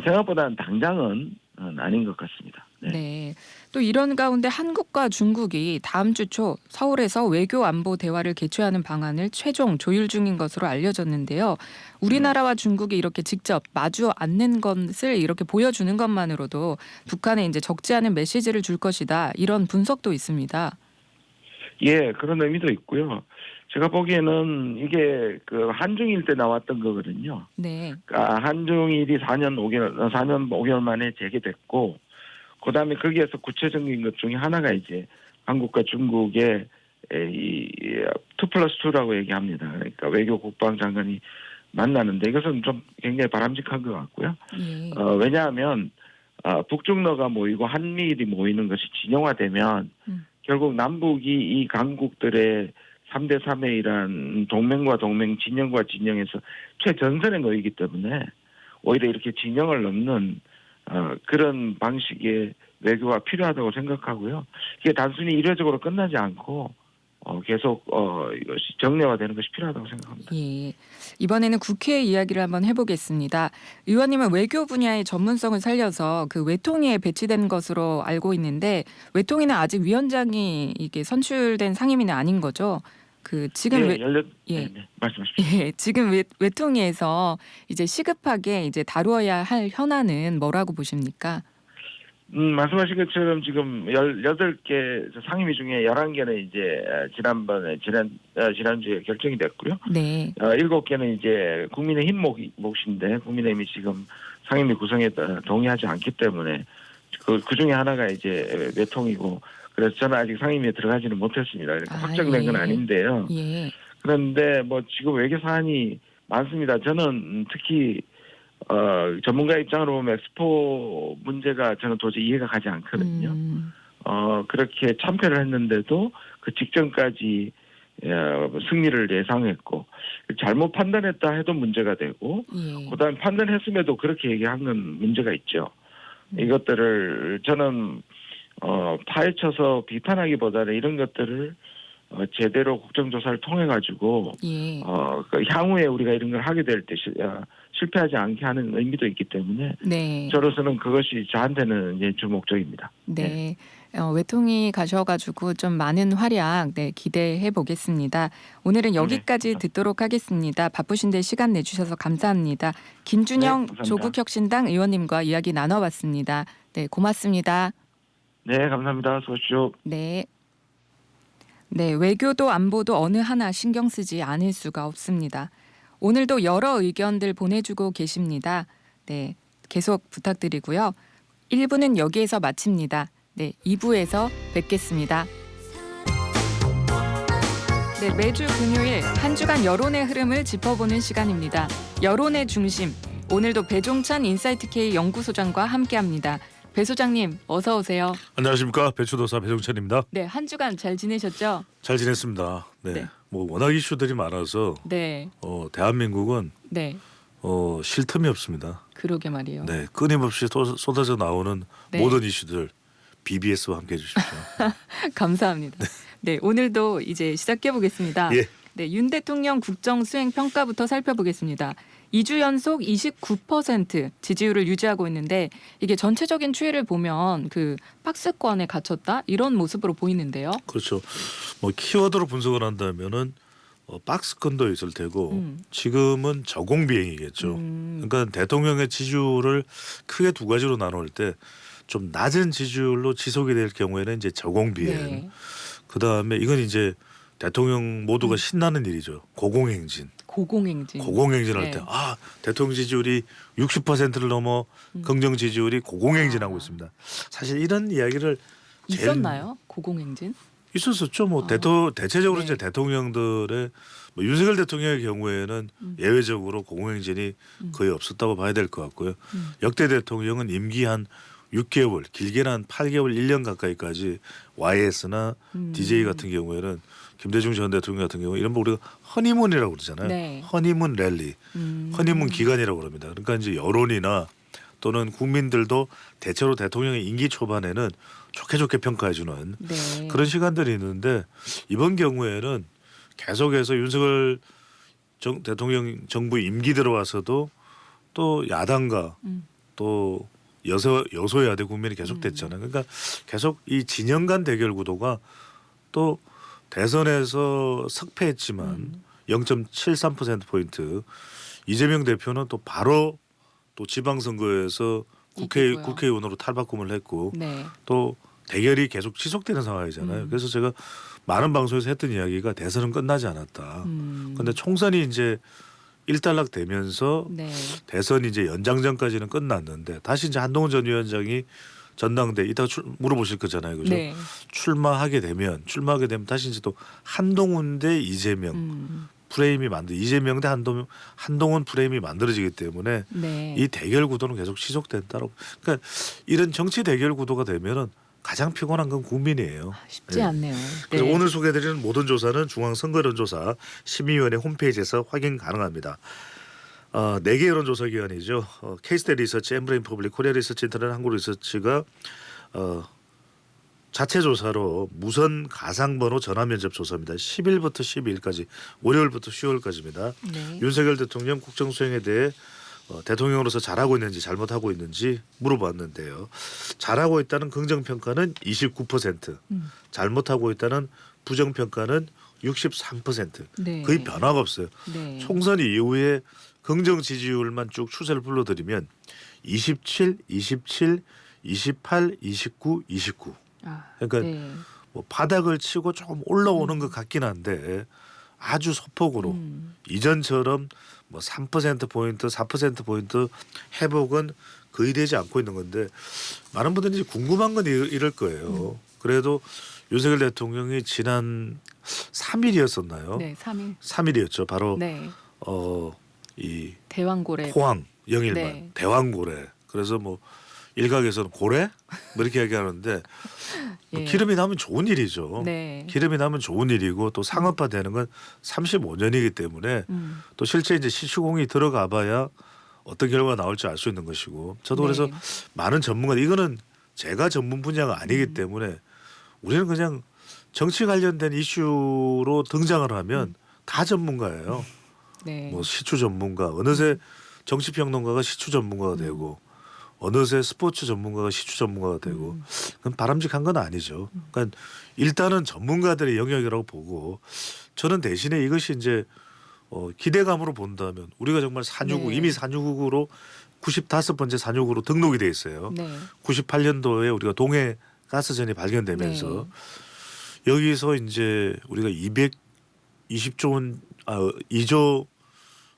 생각보다는 당장은 아닌 것 같습니다. 네. 네. 또 이런 가운데 한국과 중국이 다음 주 초 서울에서 외교 안보 대화를 개최하는 방안을 최종 조율 중인 것으로 알려졌는데요. 우리나라와 중국이 이렇게 직접 마주 앉는 것을 이렇게 보여주는 것만으로도 북한에 이제 적지 않은 메시지를 줄 것이다. 이런 분석도 있습니다. 예, 그런 의미도 있고요. 제가 보기에는 이게 그 한중일 때 나왔던 거거든요. 네. 그러니까 한중일이 4년 5개월 만에 재개됐고, 그 다음에 거기에서 구체적인 것 중에 하나가 이제 한국과 중국의 이 2+2라고 얘기합니다. 그러니까 외교 국방장관이 만나는데 이것은 좀 굉장히 바람직한 것 같고요. 예. 왜냐하면 북중러가 모이고 한미일이 모이는 것이 진영화되면 결국 남북이 이 강국들의 3대 3회이란 동맹과 동맹, 진영과 진영에서 최전선에 놓이기 때문에 오히려 이렇게 진영을 넘는 그런 방식의 외교가 필요하다고 생각하고요. 이게 단순히 일회적으로 끝나지 않고 계속 이것이 정례화되는 것이 필요하다고 생각합니다. 예. 이번에는 국회 이야기를 한번 해보겠습니다. 의원님은 외교 분야의 전문성을 살려서 그 외통위에 배치된 것으로 알고 있는데 외통위는 아직 위원장이 이게 선출된 상임위는 아닌 거죠? 그 지금 네, 말씀하십시오. 예, 지금 외통위에서 이제 시급하게 이제 다루어야 할 현안은 뭐라고 보십니까? 말씀하신 것처럼 지금 18개 상임위 중에 11개는 이제 지난주에 결정이 됐고요. 네. 7개는 이제 국민의힘 몫인데 국민의힘이 지금 상임위 구성에 동의하지 않기 때문에 그 중에 하나가 이제 외통이고 그래서 저는 아직 상임위에 들어가지는 못했습니다. 그러니까 확정된 건 아닌데요. 예. 그런데 뭐 지금 외교 사안이 많습니다. 저는 특히 전문가 입장으로 보면 엑스포 문제가 저는 도저히 이해가 가지 않거든요. 그렇게 참패를 했는데도 그 직전까지 승리를 예상했고 잘못 판단했다 해도 문제가 되고 예. 그다음에 판단했음에도 그렇게 얘기한 건 문제가 있죠. 이것들을 저는 파헤쳐서 비판하기보다는 이런 것들을 제대로 국정조사를 통해 가지고 예. 그 향후에 우리가 이런 걸 하게 될 때 실패하지 않게 하는 의미도 있기 때문에 네. 저로서는 그것이 저한테는 이제 주 목적입니다. 네. 외통위 가셔가지고 좀 많은 활약 기대해 보겠습니다. 오늘은 여기까지 듣도록 하겠습니다. 바쁘신데 시간 내주셔서 감사합니다. 김준영 감사합니다. 조국혁신당 의원님과 이야기 나눠봤습니다. 네, 고맙습니다. 네, 감사합니다. 수고하십시오. 네. 네, 외교도 안보도 어느 하나 신경 쓰지 않을 수가 없습니다. 오늘도 여러 의견들 보내주고 계십니다. 네, 계속 부탁드리고요. 1부는 여기에서 마칩니다. 네, 2부에서 뵙겠습니다. 네, 매주 금요일 한 주간 여론의 흐름을 짚어보는 시간입니다. 여론의 중심, 오늘도 배종찬 인사이트K 연구소장과 함께합니다. 배 소장님, 어서 오세요. 안녕하십니까, 배추도사 배종찬입니다. 네, 한 주간 잘 지내셨죠? 잘 지냈습니다. 네, 네. 뭐 워낙 이슈들이 많아서 네, 대한민국은 네, 쉴 틈이 없습니다. 그러게 말이에요. 네, 끊임없이 쏟아져 나오는 네. 모든 이슈들 BBS와 함께해 주십시오. 감사합니다. 네, 오늘도 이제 시작해 보겠습니다. 예. 네, 윤 대통령 국정 수행 평가부터 살펴보겠습니다. 2주 연속 29% 지지율을 유지하고 있는데 이게 전체적인 추이를 보면 그 박스권에 갇혔다 이런 모습으로 보이는데요. 그렇죠. 뭐 키워드로 분석을 한다면은 박스권도 있을 테고 지금은 저공 비행이겠죠. 그러니까 대통령의 지지율을 크게 두 가지로 나눌 때 좀 낮은 지지율로 지속이 될 경우에는 이제 저공 비행. 네. 그다음에 이건 이제 대통령 모두가 신나는 일이죠. 고공행진. 고공행진. 고공행진할 네. 때 대통령 지지율이 60%를 넘어 긍정 지지율이 고공행진하고 아. 있습니다. 사실 이런 이야기를 제일 있었나요? 고공행진? 있었었죠. 뭐 대체적으로 네. 이제 대통령들의 뭐 윤석열 대통령의 경우에는 예외적으로 고공행진이 거의 없었다고 봐야 될 것 같고요. 역대 대통령은 임기 한 6개월, 길게는 한 8개월, 1년 가까이까지 YS나 DJ 같은 경우에는 김대중 전 대통령 같은 경우 이런 거 우리가 허니문이라고 그러잖아요. 네. 허니문 랠리, 허니문 기간이라고 그럽니다. 그러니까 이제 여론이나 또는 국민들도 대체로 대통령의 임기 초반에는 좋게 평가해주는 네. 그런 시간들이 있는데 이번 경우에는 계속해서 윤석열 대통령 정부 임기 들어와서도 또 야당과 또 여소야대 국면이 계속됐잖아요. 그러니까 계속 이 진영 간 대결 구도가 또 대선에서 석패했지만 0.73%포인트 이재명 대표는 또 바로 또 지방선거에서 이기고요. 국회의원으로 탈바꿈을 했고 네. 또 대결이 계속 지속되는 상황이잖아요. 그래서 제가 많은 방송에서 했던 이야기가 대선은 끝나지 않았다. 그런데 총선이 이제 일단락 되면서 네. 대선이 이제 연장전까지는 끝났는데 다시 이제 한동훈 전 위원장이 전당대 이따가 물어보실 거잖아요, 그죠? 네. 출마하게 되면 다시 이제 또 한동훈 대 이재명 프레임이 이재명 대 한동훈 프레임이 만들어지기 때문에 네. 이 대결 구도는 계속 지속된다고. 그러니까 이런 정치 대결 구도가 되면은 가장 피곤한 건 국민이에요. 쉽지 네. 않네요. 그래서 네. 오늘 소개해드리는 모든 조사는 중앙선거여론조사 심의위원회 홈페이지에서 확인 가능합니다. 4개 여론조사기관이죠. 케이스테 리서치, 엠브레인 퍼블릭, 코리아 리서치 인터넷, 한국 리서치가 자체 조사로 무선 가상번호 전화면접 조사입니다. 10일부터 12일까지 월요일부터 수요일까지입니다. 네. 윤석열 대통령 국정수행에 대해 대통령으로서 잘하고 있는지 잘못하고 있는지 물어봤는데요. 잘하고 있다는 긍정평가는 29%, 잘못하고 있다는 부정평가는 63%. 네. 거의 변화가 없어요. 네. 총선 이후에 긍정 지지율만 쭉 추세를 불러드리면 27, 27, 28, 29, 29. 그러니까 네. 뭐 바닥을 치고 조금 올라오는 것 같긴 한데 아주 소폭으로 이전처럼 뭐 3%포인트, 4%포인트 회복은 거의 되지 않고 있는 건데 많은 분들이 이제 궁금한 건 이럴 거예요. 그래도 윤석열 대통령이 지난 3일이었었나요? 네. 3일. 3일이었죠. 바로 네. 이 대왕고래. 포항 영일만 네. 대왕고래. 그래서 뭐 일각에서는 고래 뭐 이렇게 얘기하는데 뭐 예. 기름이 나면 좋은 일이죠. 네. 기름이 나면 좋은 일이고 또 상업화되는 건 35년이기 때문에 또 실제 이제 시추공이 들어가봐야 어떤 결과가 나올지 알 수 있는 것이고 저도 네. 그래서 많은 전문가 이거는 제가 전문 분야가 아니기 때문에 우리는 그냥 정치 관련된 이슈로 등장을 하면 다 전문가예요. 네. 뭐 시추 전문가 어느새 정치평론가가 시추 전문가가 되고 어느새 스포츠 전문가가 시추 전문가가 되고 그건 바람직한 건 아니죠. 그러니까 일단은 전문가들의 영역이라고 보고 저는 대신에 이것이 이제 기대감으로 본다면 우리가 정말 산유국 네. 이미 산유국으로 95번째 산유국으로 등록이 돼 있어요. 네. 98년도에 우리가 동해 가스전이 발견되면서 여기서 이제 우리가 220조 원 2조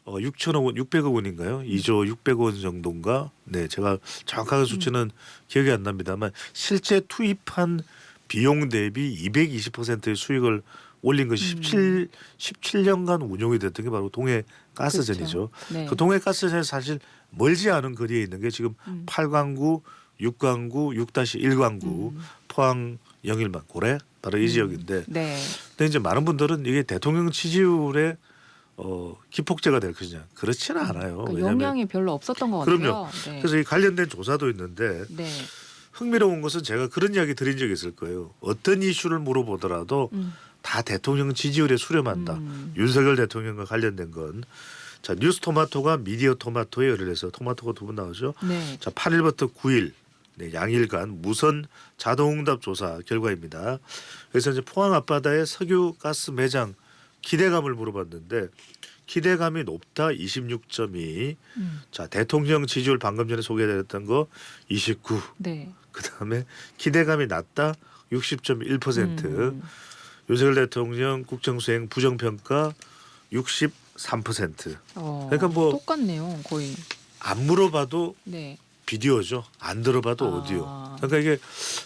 6천억 원, 600억 원인가요? 2조 600억 원 정도인가? 네, 제가 정확하게 수치는 기억이 안 납니다만 실제 투입한 비용 대비 220%의 수익을 올린 것이 17년간 운용이 됐던 게 바로 동해 가스전이죠. 그렇죠. 네. 그 동해 가스전에 사실 멀지 않은 거리에 있는 게 지금 8광구, 6광구, 6-1광구, 포항 영일만 고래 바로 이 지역인데 네. 근데 이제 많은 분들은 이게 대통령 지지율에 기폭제가 될 것이냐 그렇지는 않아요. 그러니까 왜냐하면 영향이 별로 없었던 것 그럼요. 같아요. 네. 그래서 이 관련된 조사도 있는데 네. 흥미로운 것은 제가 그런 이야기 드린 적이 있을 거예요. 어떤 이슈를 물어보더라도 다 대통령 지지율에 수렴한다. 윤석열 대통령과 관련된 건. 자 뉴스 토마토가 미디어 토마토에 의뢰해서 토마토가 2번 나오죠. 네. 자 8일부터 9일 네, 양일간 무선 자동응답 조사 결과입니다. 그래서 이제 포항 앞바다의 석유가스 매장 기대감을 물어봤는데 기대감이 높다 26.2. 자, 대통령 지지율 방금 전에 소개드렸던 거 29. 네. 그다음에 기대감이 낮다 60.1%. 윤석열 대통령 국정수행 부정평가 63%. 그러니까 뭐 똑같네요, 거의. 안 물어봐도 네. 비디오죠. 안 들어봐도 오디오. 그러니까 이게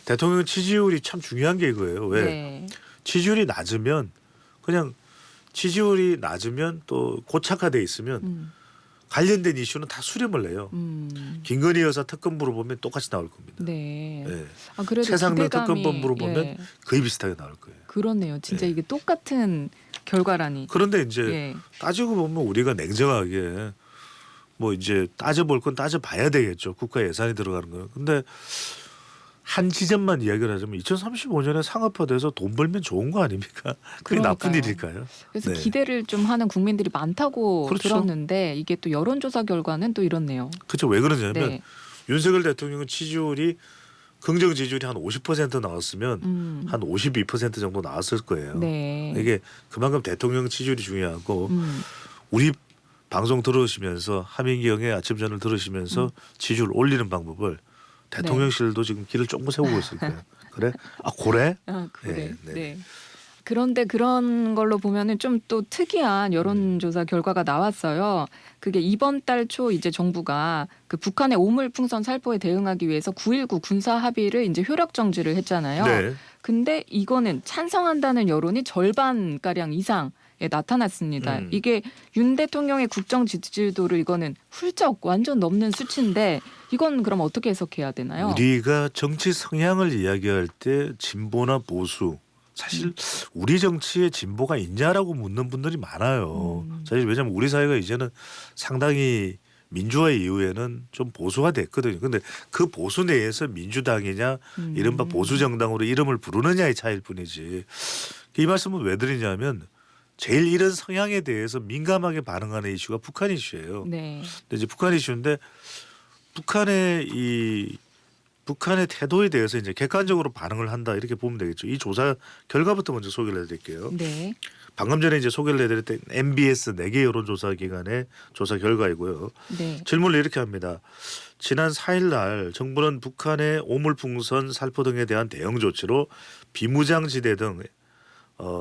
대통령 지지율이 참 중요한 게 이거예요. 왜? 네. 지지율이 낮으면 그냥 지지율이 낮으면 또 고착화돼 있으면 관련된 이슈는 다 수렴을 해요. 김건희 여사 특검 물어보면 똑같이 나올 겁니다. 네. 예. 아, 그래도 최상병 기대감이- 특검법 물어보면 예. 거의 비슷하게 나올 거예요. 그렇네요. 진짜 예. 이게 똑같은 결과라니. 그런데 이제 예. 따지고 보면 우리가 냉정하게 뭐 이제 따져볼 건 따져봐야 되겠죠. 국가 예산이 들어가는 거는. 근데 한 지점만 이야기를 하자면 2035년에 상업화돼서 돈 벌면 좋은 거 아닙니까? 그게 나쁜 그러니까요. 일일까요? 그래서 네. 기대를 좀 하는 국민들이 많다고 그렇죠. 들었는데 이게 또 여론조사 결과는 또 이렇네요. 그렇죠. 왜 그러냐면 네. 윤석열 대통령은 지지율이 긍정 지지율이 한 50% 나왔으면 한 52% 정도 나왔을 거예요. 네. 이게 그만큼 대통령 지지율이 중요하고 음. 우리 방송 들으시면서 하민경의 아침전을 들으시면서 지지율 올리는 방법을 대통령실도 지금 길을 쫑긋 세우고 있을 거예요. 그래? 아 고래? 아, 그래. 네, 네. 네. 그런데 그런 걸로 보면은 좀 또 특이한 여론조사 결과가 나왔어요. 그게 이번 달 초 이제 정부가 그 북한의 오물풍선 살포에 대응하기 위해서 9.19 군사 합의를 이제 효력 정지를 했잖아요. 네. 근데 이거는 찬성한다는 여론이 절반 가량 이상에 나타났습니다. 이게 윤 대통령의 국정 지지도를 이거는 훌쩍 완전 넘는 수치인데 이건 그럼 어떻게 해석해야 되나요? 우리가 정치 성향을 이야기할 때 진보나 보수 사실 우리 정치에 진보가 있냐라고 묻는 분들이 많아요. 사실 왜냐하면 우리 사회가 이제는 상당히 민주화 이후에는 좀 보수화됐거든요. 근데 그 보수 내에서 민주당이냐 이른바 보수 정당으로 이름을 부르느냐의 차이일 뿐이지. 이 말씀은 왜 드리냐면 제일 이런 성향에 대해서 민감하게 반응하는 이슈가 북한 이슈예요. 네. 근데 이제 북한 이슈인데 북한의 태도에 대해서 이제 객관적으로 반응을 한다 이렇게 보면 되겠죠. 이 조사 결과부터 먼저 소개를 해드릴게요. 네. 방금 전에 이제 소개를 해드렸던 MBS 4개 여론조사 기관의 조사 결과이고요. 네. 질문을 이렇게 합니다. 지난 4일 날 정부는 북한의 오물풍선 살포 등에 대한 대응 조치로 비무장지대 등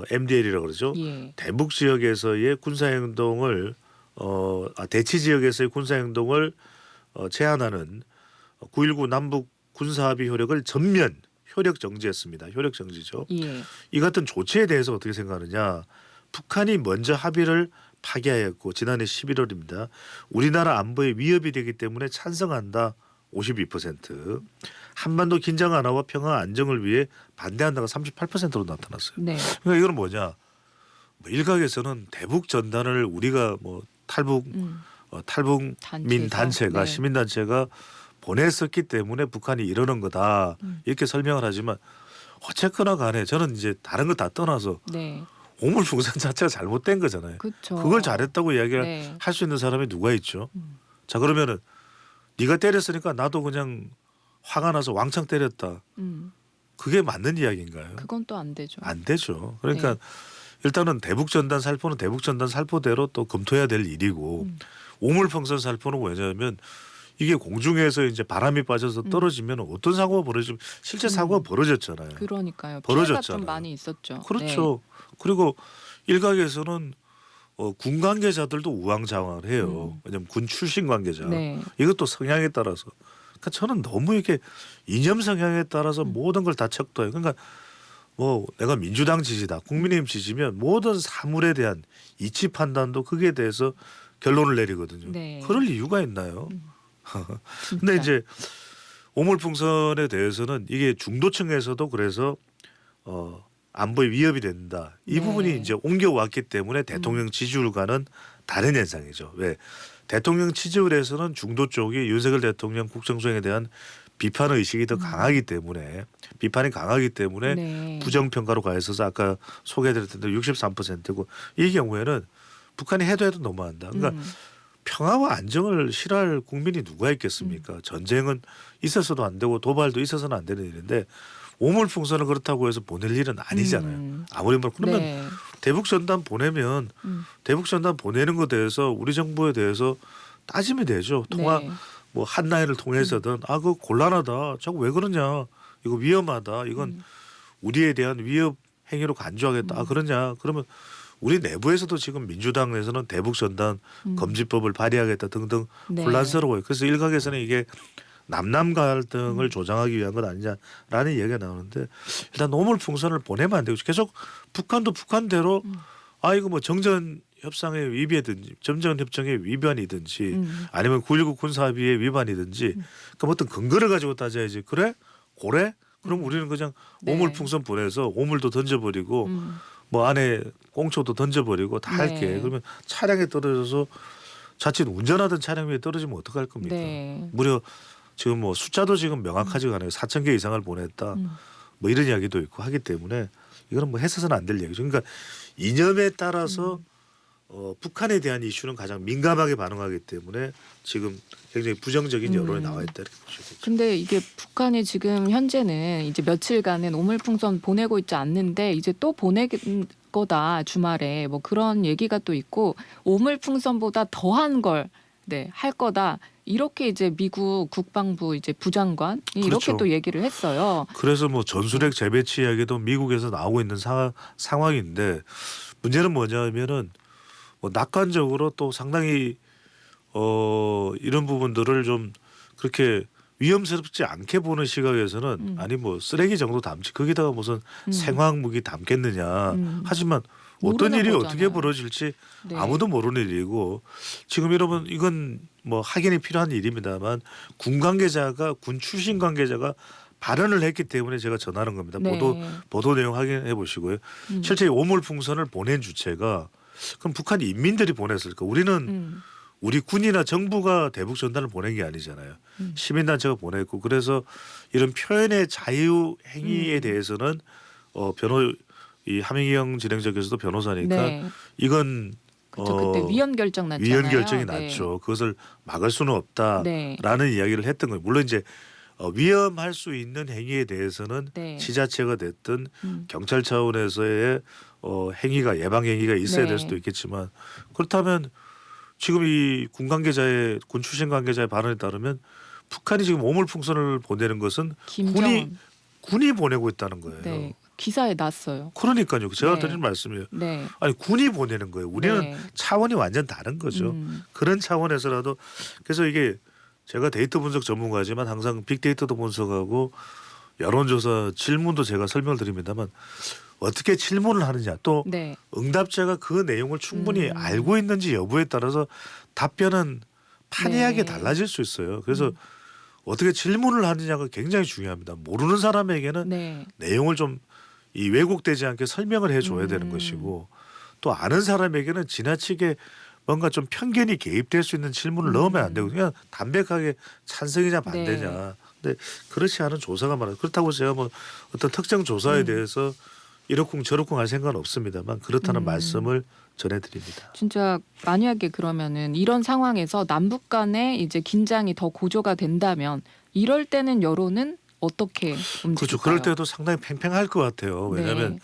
MDL이라고 그러죠. 예. 대북 지역에서의 군사행동을 대치 지역에서의 군사행동을 제한하는 9.19 남북 군사합의 효력을 전면 효력 정지했습니다. 효력 정지죠. 예. 이 같은 조치에 대해서 어떻게 생각하느냐. 북한이 먼저 합의를 파기하였고 지난해 11월입니다. 우리나라 안보에 위협이 되기 때문에 찬성한다 52%. 한반도 긴장 완화와 평화 안정을 위해 반대한다가 38%로 나타났어요. 네. 그러니까 이건 뭐냐. 일각에서는 대북 전단을 우리가 뭐 탈북민 단체가 네. 시민단체가 보냈었기 때문에 북한이 이러는 거다 이렇게 설명을 하지만 어쨌거나 간에 저는 이제 다른 거 다 떠나서 네. 오물풍선 자체가 잘못된 거잖아요. 그렇죠. 그걸 잘했다고 이야기를 네. 할 수 있는 사람이 누가 있죠. 자 그러면은 네가 때렸으니까 나도 그냥 화가 나서 왕창 때렸다. 그게 맞는 이야기인가요? 그건 또 안 되죠. 안 되죠. 그러니까 네. 일단은 대북전단 살포는 대북전단 살포대로 또 검토해야 될 일이고 오물풍선 살포는 왜냐하면 이게 공중에서 이제 바람이 빠져서 떨어지면 어떤 사고가 벌어지면 실제 사고가 벌어졌잖아요. 그러니까요. 피해가 벌어졌잖아요. 좀 많이 있었죠. 그렇죠. 그리고 일각에서는 군 관계자들도 우왕좌왕을 해요. 왜냐하면 군 출신 관계자. 네. 이것도 성향에 따라서. 그러니까 저는 너무 이렇게 이념 성향에 따라서 모든 걸 다 척도해요. 그러니까 뭐 내가 민주당 지지다, 국민의힘 지지면 모든 사물에 대한 이치 판단도 그게 대해서 결론을 내리거든요. 네. 그럴 이유가 있나요? 근데 진짜. 이제 오물풍선에 대해서는 이게 중도층에서도 그래서 안보에 위협이 된다. 이 네. 부분이 이제 옮겨왔기 때문에 대통령 지지율과는 다른 현상이죠. 왜? 대통령 지지율에서는 중도 쪽이 윤석열 대통령 국정수행에 대한 비판 의식이 더 강하기 때문에 비판이 강하기 때문에 네. 부정평가로 가 있어서 아까 소개해드렸던 대로 63%고 이 경우에는 북한이 해도 너무한다. 그러니까 평화와 안정을 싫어할 국민이 누가 있겠습니까? 전쟁은 있어서도 안 되고 도발도 있어서는 안 되는 일인데 오물풍선을 그렇다고 해서 보낼 일은 아니잖아요. 아무리 뭐 그러면 네. 대북 전단 보내면 대북 전단 보내는 것에 대해서 우리 정부에 대해서 따지면 되죠. 통화 네. 뭐 한라인을 통해서든 그거 곤란하다. 자꾸 왜 그러냐. 이거 위험하다. 이건 우리에 대한 위협 행위로 간주하겠다. 그러냐. 그러면 우리 내부에서도 지금 민주당 내에서는 대북 전단 금지법을 발의하겠다 등등 네. 혼란스러워요. 그래서 일각에서는 이게 남남 갈등을 조장하기 위한 것 아니냐라는 얘기가 나오는데 일단 노물풍선을 보내면 안 되고 계속 북한도 북한대로 이거 뭐 정전 협상의 위배든지 점전 협정의 위반이든지 아니면 9.19 군사합의의 위반이든지 그럼 어떤 근거를 가지고 따져야지. 그래? 고래? 그럼 우리는 그냥 네. 오물풍선 보내서 오물도 던져버리고 뭐 안에 꽁초도 던져버리고 다 네. 할게. 그러면 차량에 떨어져서 자칫 운전하던 차량 위에 떨어지면 어떡할 겁니까? 네. 무려 지금 뭐 숫자도 지금 명확하지가 않아요. 4,000개 이상을 보냈다. 뭐 이런 이야기도 있고 하기 때문에 이거는 뭐 해서는 안 될 얘기죠. 그러니까 이념에 따라서 북한에 대한 이슈는 가장 민감하게 반응하기 때문에 지금 굉장히 부정적인 여론이 나와 있다 이렇게 보시겠죠. 근데 이게 북한이 지금 현재는 이제 며칠간은 오물풍선 보내고 있지 않는데 이제 또 보낼 거다 주말에 뭐 그런 얘기가 또 있고 오물풍선보다 더한 걸 할 거다 이렇게 이제 미국 국방부 이제 부장관이 이렇게 그렇죠. 또 얘기를 했어요. 그래서 뭐 전술핵 재배치 이야기도 미국에서 나오고 있는 상황인데 문제는 뭐냐면은 뭐 낙관적으로 또 상당히 이런 부분들을 좀 그렇게 위험스럽지 않게 보는 시각에서는 아니 뭐 쓰레기 정도 담지 거기다가 무슨 생화학 무기 담겠느냐. 하지만 어떤 모르는 일이 거잖아요. 어떻게 벌어질지 네. 아무도 모르는 일이고 지금 여러분 이건 뭐 확인이 필요한 일입니다만 군 출신 관계자가 발언을 했기 때문에 제가 전하는 겁니다. 네. 보도 내용 확인해 보시고요. 실제 오물풍선을 보낸 주체가 그럼 북한 인민들이 보냈을까? 우리는 우리 군이나 정부가 대북 전단을 보낸 게 아니잖아요. 시민단체가 보냈고 그래서 이런 표현의 자유 행위에 대해서는 이 하민경 진행자께서도 변호사니까 네. 이건 그렇죠. 그때 위헌 결정 났잖아요. 위헌 결정이 네. 났죠. 그것을 막을 수는 없다라는 네. 이야기를 했던 거예요. 물론 이제 위험할 수 있는 행위에 대해서는 네. 지자체가 됐든 경찰 차원에서의 행위가 예방 행위가 있어야 네. 될 수도 있겠지만 그렇다면 지금 이 군 출신 관계자의 발언에 따르면 북한이 지금 오물풍선을 보내는 것은 김정은 군이 보내고 있다는 거예요. 네. 기사에 났어요. 그러니까요. 제가 네. 드리는 말씀이에요. 네. 아니 군이 보내는 거예요. 우리는 네. 차원이 완전 다른 거죠. 그런 차원에서라도 그래서 이게 제가 데이터 분석 전문가지만 항상 빅데이터도 분석하고 여론조사 질문도 제가 설명을 드립니다만 어떻게 질문을 하느냐 또 네. 응답자가 그 내용을 충분히 알고 있는지 여부에 따라서 답변은 판이하게 네. 달라질 수 있어요. 그래서 어떻게 질문을 하느냐가 굉장히 중요합니다. 모르는 사람에게는 네. 내용을 좀 이 왜곡되지 않게 설명을 해줘야 되는 것이고 또 아는 사람에게는 지나치게 뭔가 좀 편견이 개입될 수 있는 질문을 넣으면 안 되고 그냥 담백하게 찬성이냐 반대냐. 네. 근데 그렇지 않은 조사가 많아요. 그렇다고 제가 뭐 어떤 특정 조사에 대해서 이러쿵 저러쿵 할 생각은 없습니다만 그렇다는 말씀을 전해드립니다. 진짜 만약에 그러면은 이런 상황에서 남북 간의 이제 긴장이 더 고조가 된다면 이럴 때는 여론은 어떻게 움직일까요? 그렇죠. 그럴 때도 상당히 팽팽할 것 같아요. 왜냐하면 네.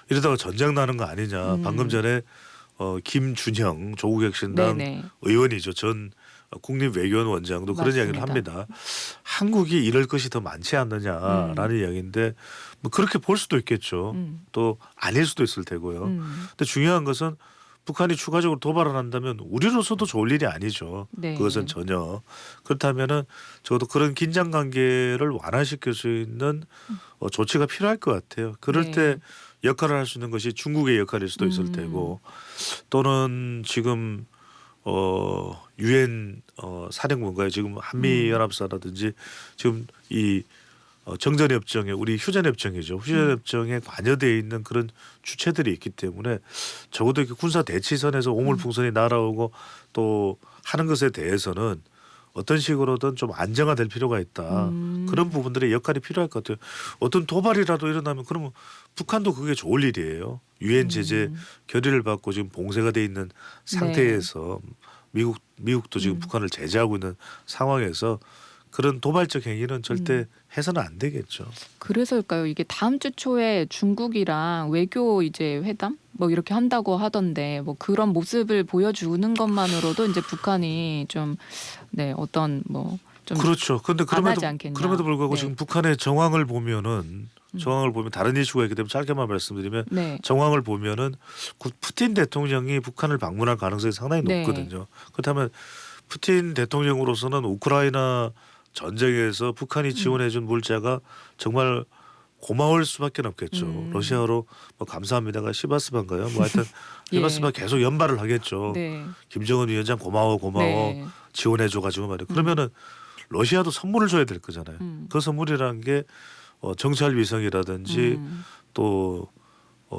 이러다가 전쟁 나는 거 아니냐. 방금 전에 김준형 조국혁신당 네네. 의원이죠. 전 국립외교원 원장도 그런 맞습니다. 이야기를 합니다. 한국이 이럴 것이 더 많지 않느냐라는 이야기인데 뭐 그렇게 볼 수도 있겠죠. 또 아닐 수도 있을 테고요. 근데 중요한 것은 북한이 추가적으로 도발을 한다면 우리로서도 좋을 일이 아니죠. 네. 그것은 전혀. 그렇다면은 적어도 그런 긴장 관계를 완화시킬 수 있는 조치가 필요할 것 같아요. 그럴 네. 때 역할을 할 수 있는 것이 중국의 역할일 수도 있을 테고 또는 지금 유엔 사령부인가요? 지금 한미연합사라든지 지금 이 정전협정에 우리 휴전협정이죠. 휴전협정에 관여되어 있는 그런 주체들이 있기 때문에 적어도 이렇게 군사 대치선에서 오물풍선이 날아오고 또 하는 것에 대해서는 어떤 식으로든 좀 안정화될 필요가 있다. 그런 부분들의 역할이 필요할 것 같아요. 어떤 도발이라도 일어나면 그러면 북한도 그게 좋을 일이에요. 유엔 제재 결의를 받고 지금 봉쇄가 돼 있는 상태에서 미국도 지금 북한을 제재하고 있는 상황에서 그런 도발적 행위는 절대 해서는 안 되겠죠. 그래서일까요? 이게 다음 주 초에 중국이랑 외교 이제 회담 뭐 이렇게 한다고 하던데 뭐 그런 모습을 보여주는 것만으로도 이제 북한이 좀 네, 어떤 뭐 좀 그렇죠. 근데 안 하지 않겠냐. 그럼에도 불구하고 네. 지금 북한의 정황을 보면 다른 이슈가 있기 때문에 짧게만 말씀드리면 네. 정황을 보면은 푸틴 대통령이 북한을 방문할 가능성이 상당히 네. 높거든요. 그렇다면 푸틴 대통령으로서는 우크라이나 전쟁에서 북한이 지원해준 물자가 정말 고마울 수밖에 없겠죠. 러시아로 뭐 감사합니다가 시바스바인가요? 뭐 하여튼 예. 시바스바 계속 연발을 하겠죠. 네. 김정은 위원장 고마워 네. 지원해줘가지고 말이에요. 그러면은 러시아도 선물을 줘야 될 거잖아요. 그 선물이라는 게 정찰 위성이라든지 또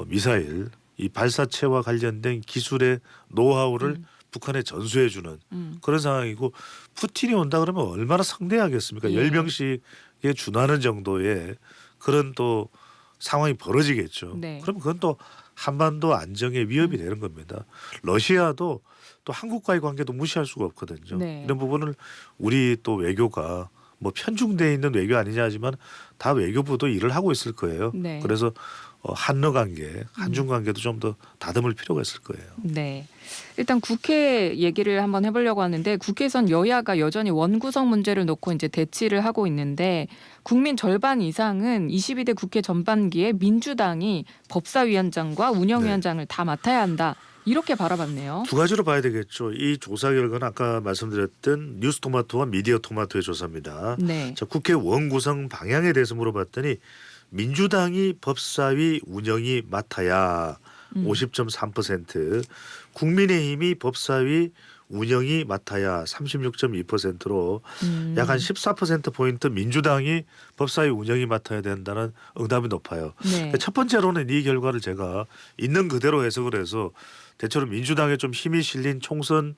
미사일 이 발사체와 관련된 기술의 노하우를 북한에 전수해주는 그런 상황이고 푸틴이 온다 그러면 얼마나 성대하겠습니까? 예. 열병식에 준하는 정도의 그런 또 상황이 벌어지겠죠. 네. 그럼 그건 또 한반도 안정의 위협이 되는 겁니다. 러시아도 또 한국과의 관계도 무시할 수가 없거든요. 네. 이런 부분을 우리 또 외교가 뭐 편중돼 있는 외교 아니냐 하지만 다 외교부도 일을 하고 있을 거예요. 네. 그래서 한러 관계, 한중 관계도 좀 더 다듬을 필요가 있을 거예요. 네. 일단 국회 얘기를 한번 해보려고 하는데 국회에선 여야가 여전히 원구성 문제를 놓고 이제 대치를 하고 있는데 국민 절반 이상은 22대 국회 전반기에 민주당이 법사위원장과 운영위원장을 다 맡아야 한다. 이렇게 바라봤네요. 두 가지로 봐야 되겠죠. 이 조사 결과는 아까 말씀드렸던 뉴스토마토와 미디어토마토의 조사입니다. 네. 자, 국회 원구성 방향에 대해서 물어봤더니 민주당이 법사위 운영이 맡아야 50.3%, 국민의힘이 법사위 운영이 맡아야 36.2%로 약 한 14%포인트 민주당이 법사위 운영이 맡아야 된다는 응답이 높아요. 네. 첫 번째로는 이 결과를 제가 있는 그대로 해석을 해서 대체로 민주당에 좀 힘이 실린 총선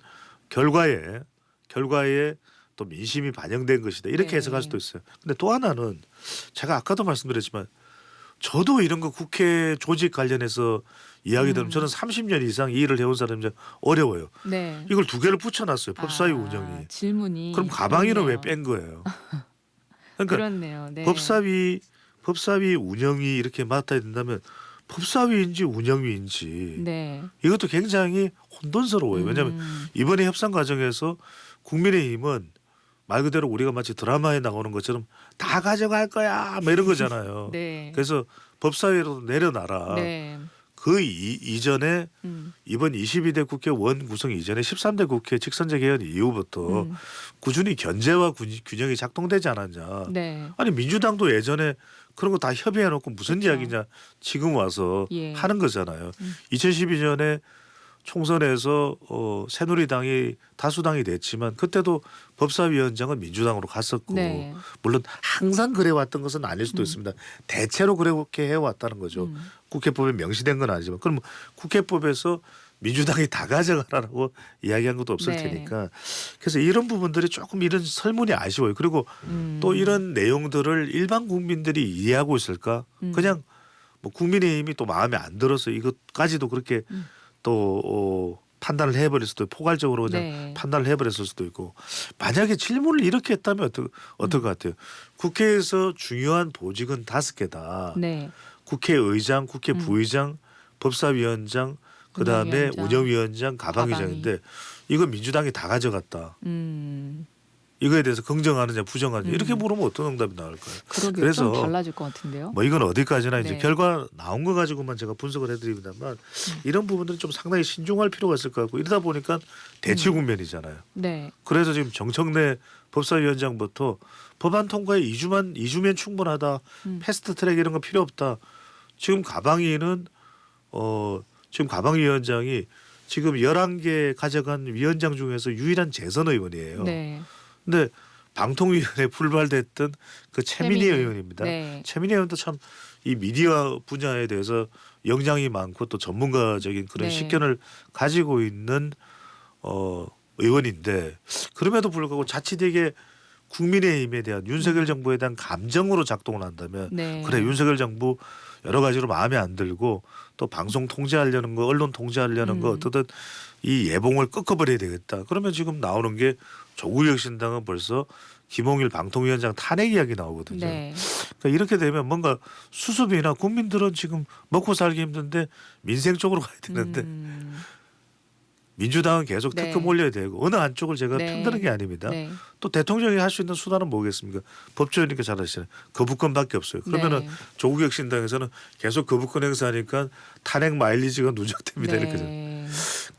결과에 또 민심이 반영된 것이다. 이렇게 네. 해석할 수도 있어요. 근데 또 하나는 제가 아까도 말씀드렸지만 저도 이런 거 국회 조직 관련해서 이야기 들으면 저는 30년 이상 이 일을 해온 사람이 어려워요. 네. 이걸 두 개를 붙여놨어요. 법사위 운영이. 질문이. 그럼 가방위는 왜 그렇네요. 뺀 거예요? 그러니까 그렇네요. 네. 법사위 운영이 이렇게 맡아야 된다면 법사위인지 운영위인지 네. 이것도 굉장히 혼돈스러워요. 왜냐하면 이번에 협상 과정에서 국민의힘은 말 그대로 우리가 마치 드라마에 나오는 것처럼 다 가져갈 거야 뭐 이런 거잖아요. 네. 그래서 법사위로 내려놔라. 네. 그 이전에 이번 22대 국회 원 구성 이전에 13대 국회 직선제 개헌 이후부터 꾸준히 견제와 균형이 작동되지 않았냐. 네. 아니 민주당도 예전에 그런 거 다 협의해놓고 무슨 그렇죠. 이야기냐 지금 와서 예. 하는 거잖아요. 2012년에 총선에서 새누리당이 다수당이 됐지만 그때도 법사위원장은 민주당으로 갔었고 네. 물론 항상 그래왔던 것은 아닐 수도 있습니다. 대체로 그렇게 해왔다는 거죠. 국회법에 명시된 건 아니지만 그럼 국회법에서 민주당이 다 가져가라고 이야기한 것도 없을 네. 테니까 그래서 이런 부분들이 조금 이런 설문이 아쉬워요. 그리고 또 이런 내용들을 일반 국민들이 이해하고 있을까? 그냥 뭐 국민의힘이 또 마음에 안 들어서 이것까지도 그렇게 또 판단을 해버릴 수도 있고 포괄적으로 그냥 네. 판단을 해버렸을 수도 있고 만약에 질문을 이렇게 했다면 어떨 것 같아요? 국회에서 중요한 보직은 5개다. 네. 국회의장, 국회 부의장, 법사위원장, 그다음에 운영위원장, 가방위원장인데 이거 민주당이 다 가져갔다. 이거에 대해서 긍정하느냐 부정하느냐 이렇게 물으면 어떤 응답이 나올까요? 그러게요. 그래서 좀 달라질 것 같은데요. 뭐 이건 어디까지나 이제 네. 결과 나온 거 가지고만 제가 분석을 해드립니다만 이런 부분들은 좀 상당히 신중할 필요가 있을 것 같고 이러다 보니까 대치 국면이잖아요. 네. 그래서 지금 정청래 법사위원장부터 법안 통과에 2주면 충분하다. 패스트트랙 이런 거 필요 없다. 지금 가방위는 지금 가방위원장이 지금 11개 가져간 위원장 중에서 유일한 재선 의원이에요. 네. 근데 방통위원회에 불발됐던 그 최민희 의원입니다. 네. 최민희 의원도 참 이 미디어 분야에 대해서 역량이 많고 또 전문가적인 그런 네. 식견을 가지고 있는 의원인데 그럼에도 불구하고 자칫 이게 국민의힘에 대한 윤석열 정부에 대한 감정으로 작동을 한다면 네. 그래 윤석열 정부 여러 가지로 마음에 안 들고 또 방송 통제하려는 거 언론 통제하려는 거 어떻든 이 예봉을 꺾어버려야 되겠다. 그러면 지금 나오는 게 조국혁신당은 벌써 김홍일 방통위원장 탄핵 이야기 나오거든요. 네. 그러니까 이렇게 되면 뭔가 수습이나 국민들은 지금 먹고 살기 힘든데 민생 쪽으로 가야 되는데 민주당은 계속 네. 특검 올려야 되고 어느 한쪽을 제가 네. 편드는 게 아닙니다. 네. 또 대통령이 할 수 있는 수단은 뭐겠습니까? 법조인이니까 잘 아시잖아요. 거부권밖에 없어요. 그러면은 네. 조국혁 신당에서는 계속 거부권 행사하니까 탄핵 마일리지가 누적됩니다. 이렇게 되면. 네.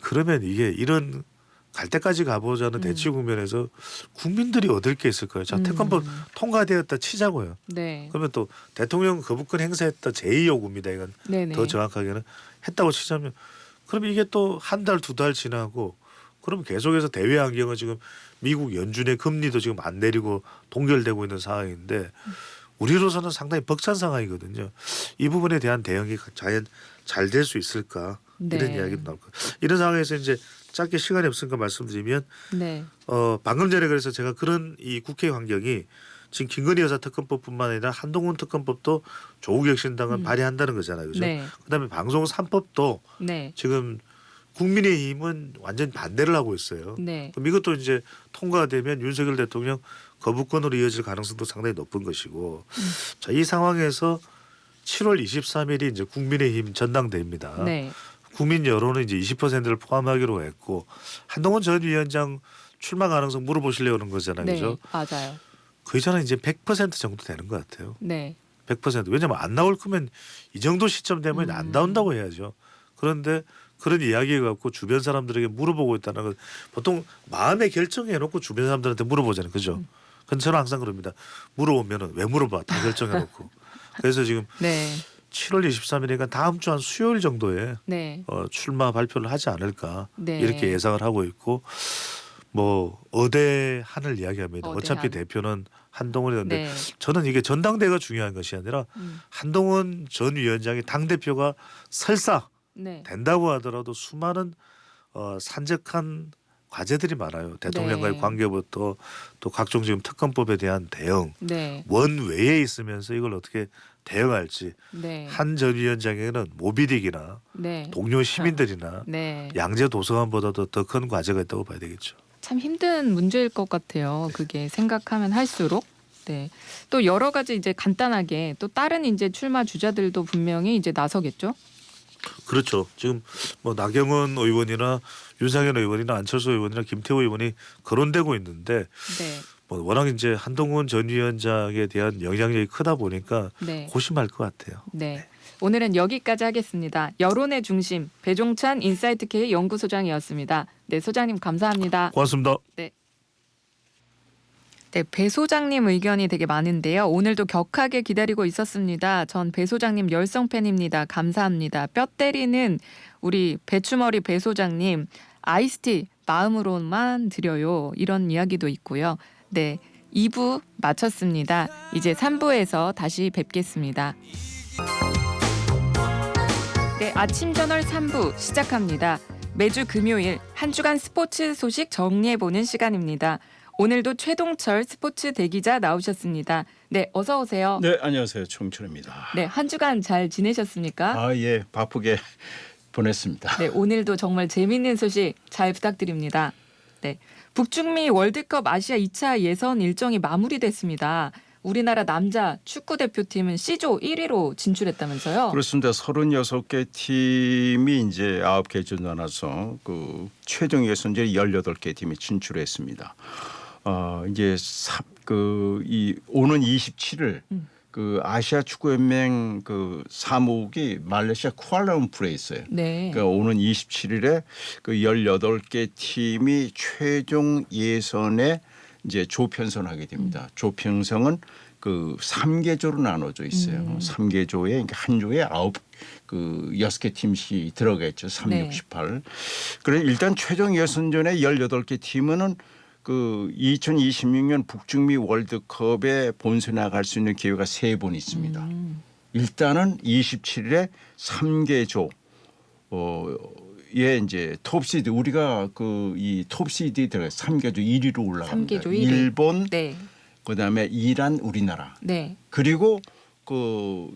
그러면 이게 이런 갈 때까지 가보자는 대치 국면에서 국민들이 얻을 게 있을까요? 자, 특검법 통과되었다 치자고요. 네. 그러면 또 대통령 거부권 행사했다 제2요구입니다. 이건 네네. 더 정확하게는 했다고 치자면 그럼 이게 또 한 달, 두 달 지나고 그럼 계속해서 대외 환경은 지금 미국 연준의 금리도 지금 안 내리고 동결되고 있는 상황인데 우리로서는 상당히 벅찬 상황이거든요. 이 부분에 대한 대응이 과연 잘 될 수 있을까 이런 네. 이야기도 나올 거예요. 이런 상황에서 이제 짧게 시간이 없으니까 말씀드리면 네. 방금 전에 그래서 제가 그런 이 국회 환경이 지금 김건희 여사 특검법뿐만 아니라 한동훈 특검법도 조국혁 신당은 발의한다는 거잖아요. 그죠? 네. 그다음에 방송 3법도 네. 지금 국민의힘은 완전 반대를 하고 있어요. 네. 그럼 이것도 이제 통과되면 윤석열 대통령 거부권으로 이어질 가능성도 상당히 높은 것이고 자, 이 상황에서 7월 23일이 이제 국민의힘 전당대회입니다. 네. 국민 여론은 이제 20%를 포함하기로 했고 한동훈 전 위원장 출마 가능성 물어보시려고 하는 거잖아요. 네. 그죠? 맞아요. 그 이전에 이제 100% 정도 되는 것 같아요. 네. 100%. 왜냐하면 안 나올 거면 이 정도 시점 되면 안 나온다고 해야죠. 그런데 그런 이야기 갖고 주변 사람들에게 물어보고 있다는 건 보통 마음의 결정해놓고 주변 사람들한테 물어보잖아요. 그죠? 근데 저는 항상 그럽니다. 물어보면은 왜 물어봐? 다 결정해놓고. 그래서 지금 네. 7월 23일이니까 다음 주 한 수요일 정도에 네. 출마 발표를 하지 않을까 네. 이렇게 예상을 하고 있고 뭐 어대한을 이야기합니다. 어차피 어대한. 대표는 한동훈이었는데 네. 저는 이게 전당대회가 중요한 것이 아니라 한동훈 전 위원장이 당 대표가 설사 네. 된다고 하더라도 수많은 산적한 과제들이 많아요. 대통령과의 네. 관계부터 또 각종 지금 특검법에 대한 대응 네. 원외에 있으면서 이걸 어떻게 대응할지 네. 한 전 위원장에게는 모비딕이나 네. 동료 시민들이나 네. 양재 도서관보다도 더 큰 과제가 있다고 봐야 되겠죠. 참 힘든 문제일 것 같아요. 그게 생각하면 할수록. 네. 또 여러 가지 이제 간단하게 또 다른 이제 출마 주자들도 분명히 이제 나서겠죠. 그렇죠. 지금 뭐 나경원 의원이나 윤상현 의원이나 안철수 의원이나 김태호 의원이 거론되고 있는데 네. 뭐 워낙 이제 한동훈 전 위원장에 대한 영향력이 크다 보니까 네. 고심할 것 같아요. 네. 오늘은 여기까지 하겠습니다. 여론의 중심 배종찬 인사이트K 연구소장이었습니다. 네, 소장님 감사합니다. 고맙습니다. 네, 배 소장님 의견이 되게 많은데요. 오늘도 격하게 기다리고 있었습니다. 전 배 소장님 열성 팬입니다. 감사합니다. 뼈 때리는 우리 배추머리 배 소장님 아이스티 마음으로만 드려요. 이런 이야기도 있고요. 네, 2부 마쳤습니다. 이제 3부에서 다시 뵙겠습니다. 네, 아침 저널 3부 시작합니다. 매주 금요일 한 주간 스포츠 소식 정리해보는 시간입니다. 오늘도 최동철 스포츠 대기자 나오셨습니다. 네, 어서 오세요. 네, 안녕하세요. 총철입니다. 네, 한 주간 잘 지내셨습니까? 아, 예, 바쁘게 보냈습니다. 네, 오늘도 정말 재미있는 소식 잘 부탁드립니다. 네, 북중미 월드컵 아시아 2차 예선 일정이 마무리됐습니다. 우리나라 남자 축구 대표팀은 C조 1위로 진출했다면서요? 그렇습니다. 36개 팀이 이제 9개 나눠서 그 최종 예선제 18개 팀이 진출했습니다. 이제 오는 27일 그 아시아 축구 연맹 그 사무국이 말레이시아 쿠알라룸푸르에 있어요. 네. 그러니까 오는 27일에 그 18개 팀이 최종 예선에 이제 조편성하게 됩니다. 조편성은 그 3개조로 나눠져 있어요. 3개조에 그러니까 한 조에 6개 팀씩 들어가겠죠. 3, 네. 6, 18. 그래 일단 최종 예선전에 18개 팀은 그 2026년 북중미 월드컵에 본선에 나갈 수 있는 기회가 3번 있습니다. 일단은 27일에 3개조 예, 이제 톱시드 우리가 그 이 톱시드에 들어가 3개조 1위로 올라갑니다. 3개조 1위. 일본, 네. 그다음에 이란, 우리나라. 네. 그리고 그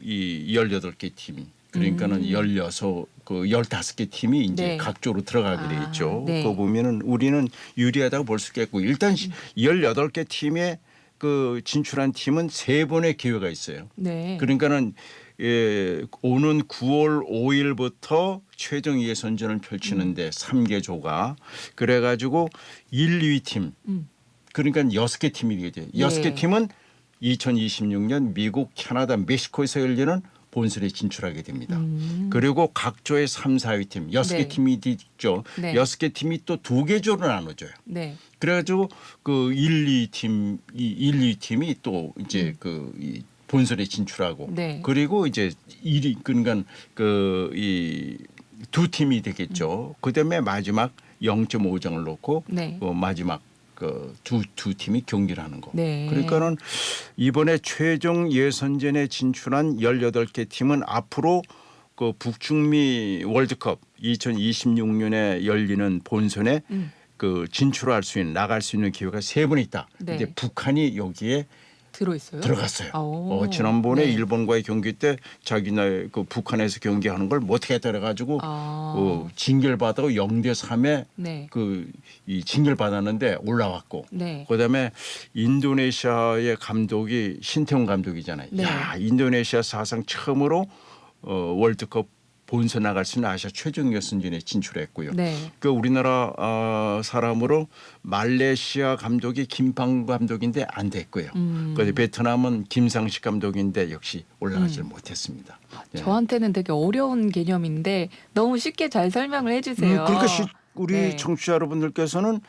이 18개 팀이 그러니까는 15개 팀이 이제 네. 각조로 들어가게 돼 있죠. 네. 그거 보면은 우리는 유리하다고 볼 수 있겠고 일단 18개 팀의 그 진출한 팀은 3번의 기회가 있어요. 네. 그러니까는 오는 9월 5일부터 최종 예선전을 펼치는데 3개조가 그래가지고 1, 2위 팀 그러니까 6개 팀이 되죠. 6개 팀은 2026년 미국, 캐나다, 멕시코에서 열리는 본선에 진출하게 됩니다. 그리고 각 조의 3, 4위 팀 6개 네. 팀이 있죠. 네. 6개 팀이 또 2개 조로 나눠져요. 네. 그래가지고 그 1, 2팀이 또 이제 이 본선에 진출하고 네. 그리고 이제 1위 그러니까 그 이 두 팀이 되겠죠. 그다음에 마지막 0.5점을 놓고 네. 마지막 그 두 팀이 경기를 하는 거. 네. 그러니까는 이번에 최종 예선전에 진출한 18개 팀은 앞으로 그 북중미 월드컵 2026년에 열리는 본선에 그 진출할 수 있는 나갈 수 있는 기회가 3번 있다. 네. 근데 북한이 여기에 들어있어요? 들어갔어요. 오. 지난번에 네. 일본과의 경기 때 자기네 그 북한에서 경기하는 걸 못하겠다 그래가지고 징계받아고 0대 3에 네. 이 징계받았는데 올라왔고 네. 그다음에 인도네시아의 감독이 신태용 감독이잖아요. 네. 야, 인도네시아 사상 처음으로 월드컵 본선 나갈 수 있는 아시아 최종 예선전에 진출했고요. 네. 그 우리나라 사람으로 말레이시아 감독이 김팡 감독인데 안 됐고요. 그 베트남은 김상식 감독인데 역시 올라가질 못했습니다. 예. 저한테는 되게 어려운 개념인데 너무 쉽게 잘 설명을 해주세요. 그러니까 우리 네. 청취자 여러분들께서는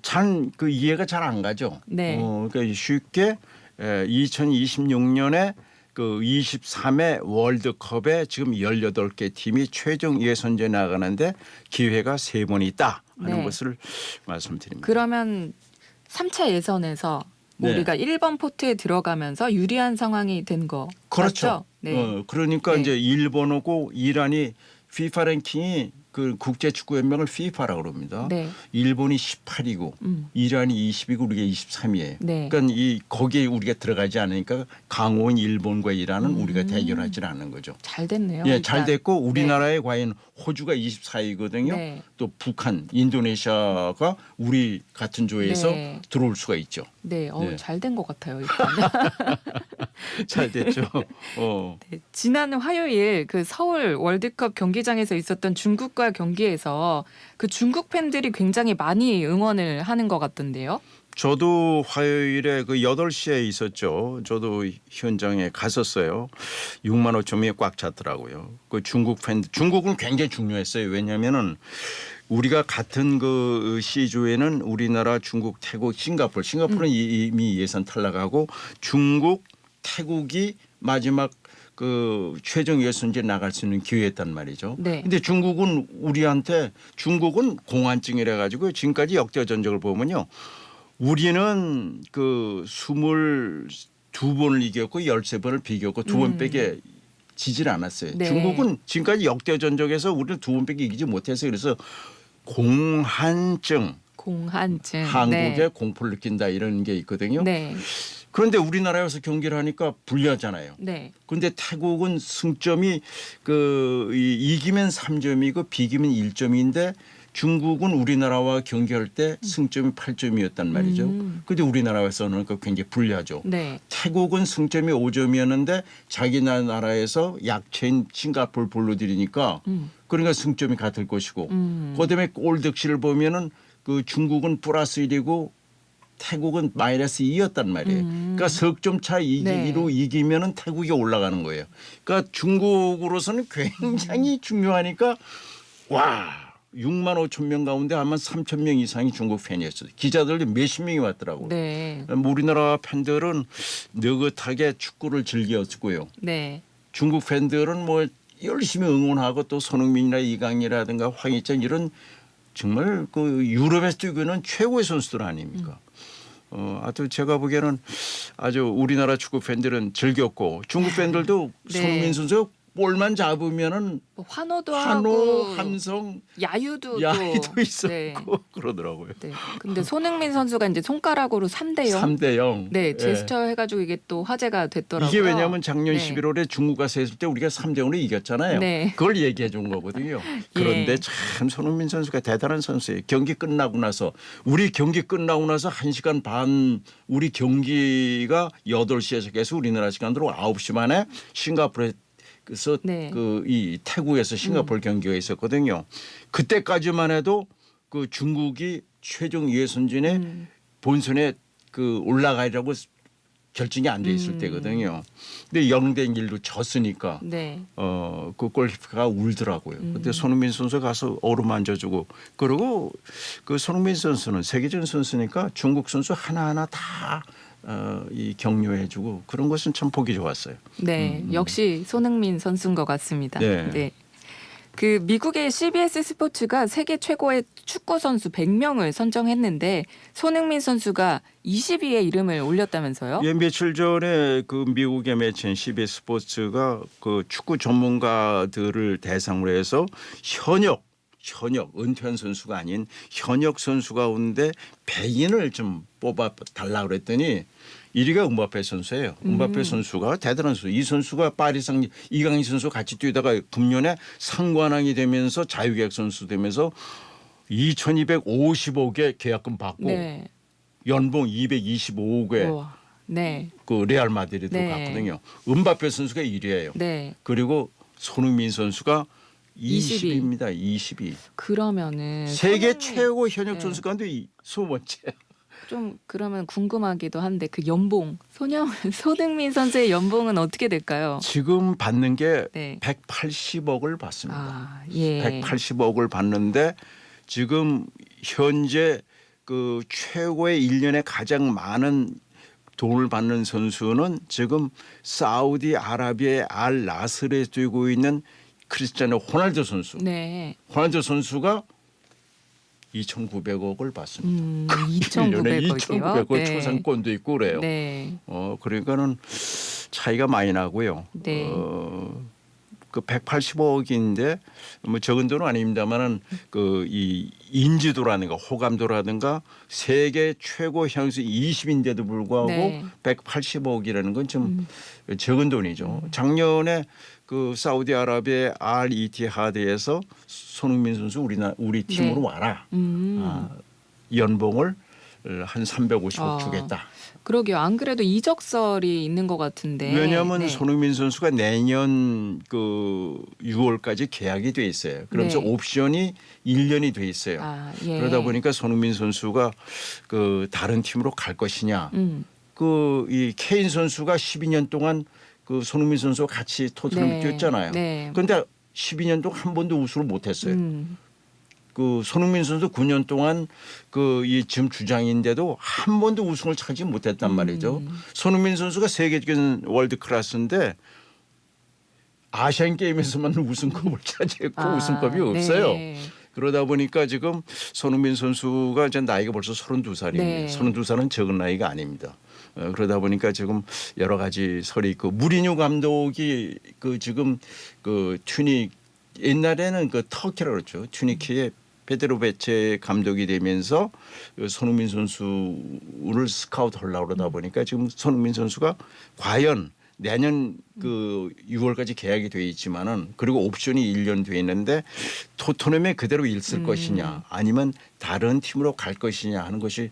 잘 그 이해가 잘 안 가죠. 네. 그러니까 쉽게 2026년에 그 23회 월드컵에 지금 18개 팀이 최종 예선전에 나가는데 기회가 3번 있다 하는 네. 것을 말씀드립니다. 그러면 3차 예선에서 네. 우리가 1번 포트에 들어가면서 유리한 상황이 된 거 그렇죠. 맞죠? 네. 그러니까 네. 이제 일본하고 이란이 FIFA 랭킹이 그 국제축구연맹을 FIFA라고 그럽니다. 네. 일본이 18이고 이란이 20이고 우리가 23이에요. 네. 그러니까 거기에 우리가 들어가지 않으니까 강호인 일본과 이란은 우리가 대결하지 않는 거죠. 잘 됐네요. 예, 일단. 잘 됐고 우리나라에 과연 호주가 24위거든요. 네. 또 북한, 인도네시아가 우리 같은 조에서 네. 들어올 수가 있죠. 네, 네. 잘 된 것 같아요. 일단. 잘 됐죠. 네, 지난 화요일 그 서울 월드컵 경기장에서 있었던 중국과 경기에서 그 중국 팬들이 굉장히 많이 응원을 하는 것 같던데요. 저도 화요일에 그 8시에 있었죠. 저도 현장에 갔었어요. 6만 5천 명이 꽉 찼더라고요. 그 중국 팬들, 중국은 굉장히 중요했어요. 왜냐하면은 우리가 같은 그 C조에는 우리나라, 중국, 태국, 싱가포르는 이미 예선 탈락하고 중국, 태국이 마지막 그 최종 예선제 나갈 수 있는 기회였단 말이죠. 네. 근데 중국은 중국은 공안증이라 가지고 지금까지 역대 전적을 보면요. 우리는 그 22번을 이겼고 13번을 비겼고 2번 빼게 지질 않았어요. 네. 중국은 지금까지 역대 전적에서 우리는 2번 빼기 이기지 못해서 그래서 공한증 한국에 네. 공포를 느낀다 이런 게 있거든요. 네. 그런데 우리나라에서 경기를 하니까 불리하잖아요. 네. 그런데 태국은 승점이 이기면 3점이고 비기면 1점인데 중국은 우리나라와 경기할 때 승점이 8점이었단 말이죠. 그런데 우리나라에서는 굉장히 불리하죠. 네. 태국은 승점이 5점이었는데 자기 나라에서 약체인 싱가포르 볼로 들이니까 그러니까 승점이 같을 것이고 그다음에 골 득실을 보면은 그 중국은 플러스 1이고 태국은 마이너스 2였단 말이에요. 그러니까 석점 차 이기로 네. 이기면은 태국이 올라가는 거예요. 그러니까 중국으로서는 굉장히 중요하니까 와 6만 5천 명 가운데 아마 3천 명 이상이 중국 팬이었어요. 기자들도 몇십 명이 왔더라고요. 네. 우리나라 팬들은 느긋하게 축구를 즐겼고요. 네. 중국 팬들은 뭐 열심히 응원하고 또 손흥민이나 이강인이라든가 황희찬 이런 정말 그 유럽에서 뛰고는 최고의 선수들 아닙니까? 하여튼 제가 보기에는 아주 우리나라 축구 팬들은 즐겼고 중국 팬들도 네. 손흥민 선수 볼만 잡으면은 뭐 환호도 한호, 하고 함성, 야유도 야이도 있었고 네. 그러더라고요. 네. 근데 손흥민 선수가 이제 손가락으로 3대 0. 3대 0. 네, 제스처 해가지고 이게 또 화제가 됐더라고요. 이게 왜냐하면 작년 네. 11월에 중국 가서 했을 때 우리가 3대 0으로 이겼잖아요. 네. 그걸 얘기해 준 거거든요. 그런데 예. 참 손흥민 선수가 대단한 선수예요. 경기 끝나고 나서 우리 경기 끝나고 나서 1시간 반 우리 경기가 8시에서 계속 우리나라 시간으로 9시 만에 싱가포르에 그래서 네. 그 이 태국에서 싱가포르 경기가 있었거든요. 그때까지만 해도 그 중국이 최종 예선전에 본선에 그 올라가려고 결정이 안 돼 있을 때거든요. 근데 0대 1로 졌으니까 네. 그 골키퍼가 울더라고요. 그때 손흥민 선수 가서 어루만져주고 그리고 그 손흥민 선수는 세계적인 선수니까 중국 선수 하나하나 다 이 격려해주고 그런 것은 참 보기 좋았어요. 네, 역시 손흥민 선수인 것 같습니다. 네. 그 미국의 CBS 스포츠가 세계 최고의 축구 선수 100명을 선정했는데 손흥민 선수가 20위에 이름을 올렸다면서요? 예, 며칠 전에 그 미국의 매체인 CBS 스포츠가 그 축구 전문가들을 대상으로 해서 현역 은퇴한 선수가 아닌 현역 선수 가운데 100인을 좀 뽑아 달라 그랬더니 1위가 음바페 선수예요. 음바페 선수가 대단한 선수. 이 선수가 파리상 이강인 선수 같이 뛰다가 금년에 상관왕이 되면서 자유계약 선수 되면서 2,250억의 계약금 받고 네. 연봉 225억에 우와. 네. 그 레알 마드리드로 네. 갔거든요. 음바페 선수가 1위예요. 네. 그리고 손흥민 선수가 20위. 20위입니다. 20위. 그러면은 세계 손흥민- 최고 현역 네. 선수 가운데 20번째. 좀 그러면 궁금하기도 한데 그 연봉 손흥민 선수의 연봉은 어떻게 될까요? 지금 받는 게 네. 180억을 받습니다. 아, 예. 180억을 받는데 지금 현재 그 최고의 1년에 가장 많은 돈을 받는 선수는 지금 사우디아라비아의 알 나스르에 뛰고 있는 크리스티아노 호날두 선수. 네. 호날두 선수가 2,900억을 받습니다. 2,900억이요. 2,900억 초상권도 있고 그래요. 네. 그러니까는 차이가 많이 나고요. 네. 그 180억인데 뭐 적은 돈은 아닙니다만은 그 이 인지도라든가 호감도라든가 세계 최고 향수 20인데도 불구하고 네. 180억이라는 건 좀 적은 돈이죠. 작년에 그 사우디아라비아 알 이티하드에서 손흥민 선수 우리 팀으로 네. 와라. 음. 연봉을 한 350억 아. 주겠다. 그러게요. 안 그래도 이적설이 있는 것 같은데. 왜냐하면 네. 손흥민 선수가 내년 그 6월까지 계약이 돼 있어요. 그러면서 네. 옵션이 1년이 돼 있어요. 아, 예. 그러다 보니까 손흥민 선수가 그 다른 팀으로 갈 것이냐. 그 이 케인 선수가 12년 동안 그 손흥민 선수와 같이 토트넘에 네. 뛰었잖아요. 네. 그런데 12년 동안 한 번도 우승을 못했어요. 그 손흥민 선수 9년 동안 그 이 지금 주장인데도 한 번도 우승을 차지 못했단 말이죠. 손흥민 선수가 세계적인 월드 클래스인데 아시안 게임에서만 우승컵을 차지했고 우승컵이 없어요. 네. 그러다 보니까 지금 손흥민 선수가 이제 나이가 벌써 32살입니다. 네. 32살은 적은 나이가 아닙니다. 그러다 보니까 지금 여러 가지 설이 있고 무리뉴 감독이 그 지금 그 튜닉 옛날에는 그 터키라고 그랬죠. 튜니키의 페드로베체 감독이 되면서 그 손흥민 선수를 스카우트 하려고 그러다 보니까 지금 손흥민 선수가 과연 내년 그 6월까지 계약이 돼 있지만은 그리고 옵션이 1년 돼 있는데 토트넘에 그대로 있을 것이냐 아니면 다른 팀으로 갈 것이냐 하는 것이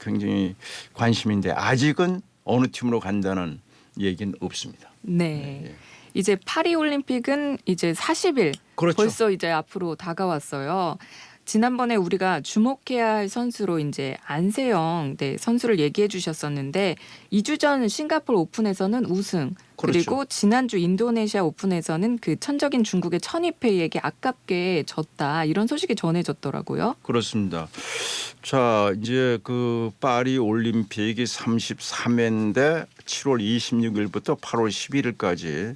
굉장히 관심인데 아직은 어느 팀으로 간다는 얘기는 없습니다. 네. 이제 파리 올림픽은 이제 40일 그렇죠. 벌써 이제 앞으로 다가왔어요. 지난번에 우리가 주목해야 할 선수로 이제 안세영 선수를 얘기해 주셨었는데 2주 전 싱가포르 오픈에서는 우승 그렇죠. 그리고 지난주 인도네시아 오픈에서는 그 천적인 중국의 천이페이에게 아깝게 졌다 이런 소식이 전해졌더라고요. 그렇습니다. 자 이제 그 파리 올림픽이 33회인데 7월 26일부터 8월 11일까지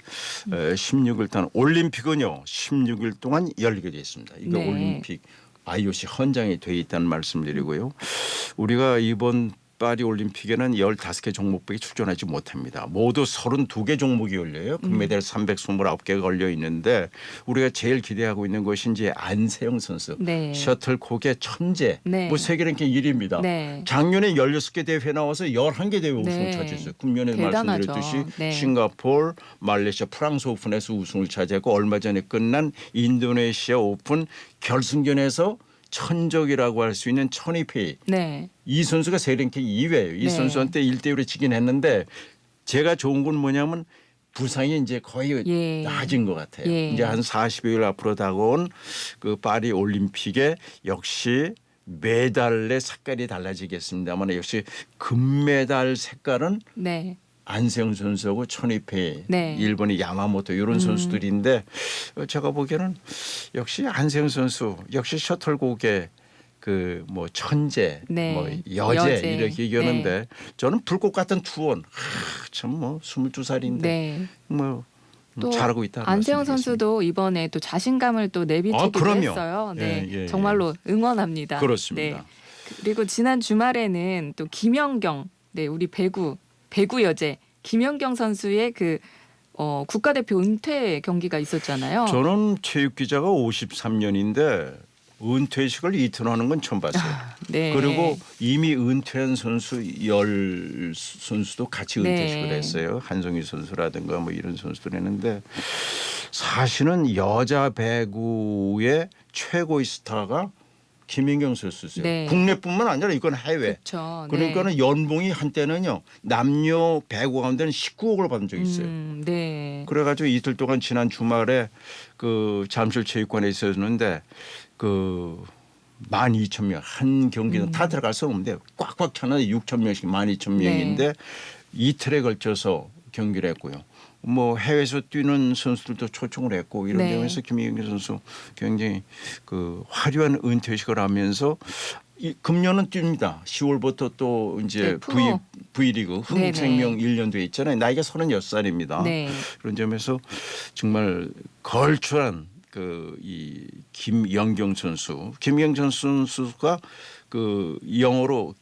16일 동안 올림픽은요 16일 동안 열리게 돼 있습니다. 이거 네. 올림픽 IOC 헌장이 돼 있다는 말씀드리고요. 우리가 이번 파리 올림픽에는 15개 종목밖에 출전하지 못합니다. 모두 32개 종목이 열려요. 금메달 329개가 걸려 있는데 우리가 제일 기대하고 있는 것이 이제 안세영 선수. 네. 셔틀콕의 천재. 네. 뭐 세계 랭킹 1위입니다. 네. 작년에 16개 대회 나와서 11개 대회 우승을 네. 차지했어요. 금년에 대단하죠. 말씀드렸듯이 네. 싱가포르, 말레이시아, 프랑스 오픈에서 우승을 차지하고 얼마 전에 끝난 인도네시아 오픈 결승전에서 천적이라고 할 수 있는 천이페이. 네. 이 선수가 세계 랭킹 2위예요. 이 네. 선수한테 1대1로 지긴 했는데 제가 좋은 건 뭐냐면 부상이 이제 거의 예. 나아진 것 같아요. 예. 이제 한 40여일 앞으로 다가온 그 파리 올림픽에 역시 메달의 색깔이 달라지겠습니다만 역시 금메달 색깔은 네. 안세영 선수하고 천이페이, 네. 일본의 야마모토 이런 선수들인데 제가 보기에는 역시 안세영 선수 역시 셔틀콕의 그 뭐 천재, 네. 뭐 여제 이렇게 얘기하는데 네. 저는 불꽃 같은 투원 참 뭐 22살인데 네. 뭐 또 잘하고 있다. 안세영 선수도 이번에 또 자신감을 또 내비치기도 그럼요. 했어요. 네. 예, 예, 정말로 응원합니다. 그렇습니다. 네. 그리고 지난 주말에는 또 김연경, 네, 우리 배구 여제 김연경 선수의 그 국가대표 은퇴 경기가 있었잖아요. 저는 체육 기자가 53년인데 은퇴식을 이틀하는 건 처음 봤어요. 네. 그리고 이미 은퇴한 선수 10선수도 같이 은퇴식을 네. 했어요. 한송희 선수라든가 뭐 이런 선수들 했는데 사실은 여자 배구의 최고의 스타가 김연경 선수였어요. 네. 국내뿐만 아니라 이건 해외. 그렇죠. 그러니까는 연봉이 한때는요. 남녀 배구 가운데는 19억을 받은 적이 있어요. 네. 그래가지고 이틀 동안 지난 주말에 그 잠실체육관에 있었는데 그 12,000명 한 경기는 다 들어갈 수는 없는데 꽉꽉 차는 6,000명씩 12,000명인데 네. 이틀에 걸쳐서 경기를 했고요. 뭐 해외에서 뛰는 선수들도 초청을 했고 이런 네. 점에서 김연경 선수 굉장히 그 화려한 은퇴식을 하면서 금년은 뜁니다. 10월부터 또 이제 네, 프로. V리그 흥국생명 1년 뒤에 있잖아요. 나이가 36살입니다. 네. 그런 점에서 정말 걸출한 그 이 김연경 선수, 김연경 선수가 그 영어로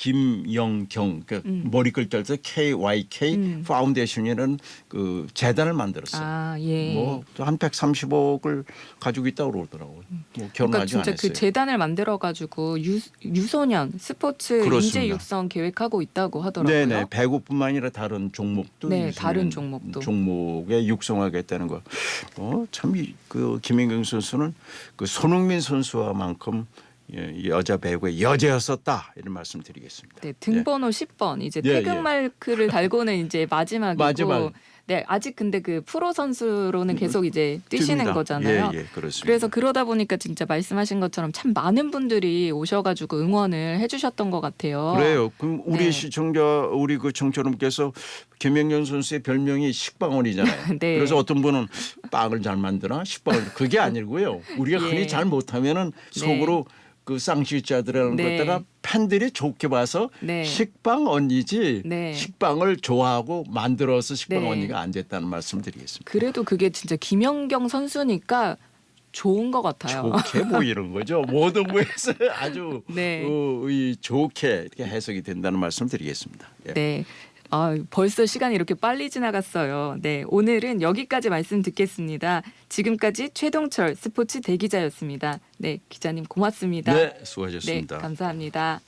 김영경 그 머리 글자를 써 KYK 파운데이션이라는 그 재단을 만들었어요. 아, 예. 뭐 한 130억을 가지고 있다고 그러더라고요. 뭐 그러니까 결혼하지 진짜 않았어요. 그 재단을 만들어 가지고 유소년 스포츠 그렇습니다. 인재 육성 계획하고 있다고 하더라고요. 네네 배구뿐만 아니라 다른 종목도 네, 요즘에는 다른 종목도. 종목에 육성하겠다는 거. 참 그 김연경 선수는 그 손흥민 선수와만큼 여자 배구의 여제였었다 이런 말씀드리겠습니다. 네, 등번호 10번 이제 예, 태극 마크를 달고는 이제 마지막이고 마지막. 네, 아직 근데 그 프로 선수로는 계속 이제 뛰시는 뜁니다. 거잖아요. 예, 그렇습니다. 그래서 그러다 보니까 진짜 말씀하신 것처럼 참 많은 분들이 오셔가지고 응원을 해주셨던 것 같아요. 그래요. 그럼 우리 네. 시청자 우리 그 청취자님께서 김연경 선수의 별명이 식빵원이잖아요. 네. 그래서 어떤 분은 빵을 잘 만드나 식빵을 그게 아니고요. 우리가 예. 흔히 잘 못하면은 속으로 그 쌍시자들이라는 네. 것다가 팬들이 좋게 봐서 네. 식빵 언니지 네. 식빵을 좋아하고 만들어서 식빵 네. 언니가 안 됐다는 말씀드리겠습니다. 그래도 그게 진짜 김연경 선수니까 좋은 것 같아요. 좋게 보이는 거죠. 모든 부에서 아주 네. 좋게 이렇게 해석이 된다는 말씀드리겠습니다. 예. 네. 벌써 시간이 이렇게 빨리 지나갔어요. 네, 오늘은 여기까지 말씀 듣겠습니다. 지금까지 최동철 스포츠 대기자였습니다. 네, 기자님 고맙습니다. 네, 네, 수고하셨습니다. 감사합니다.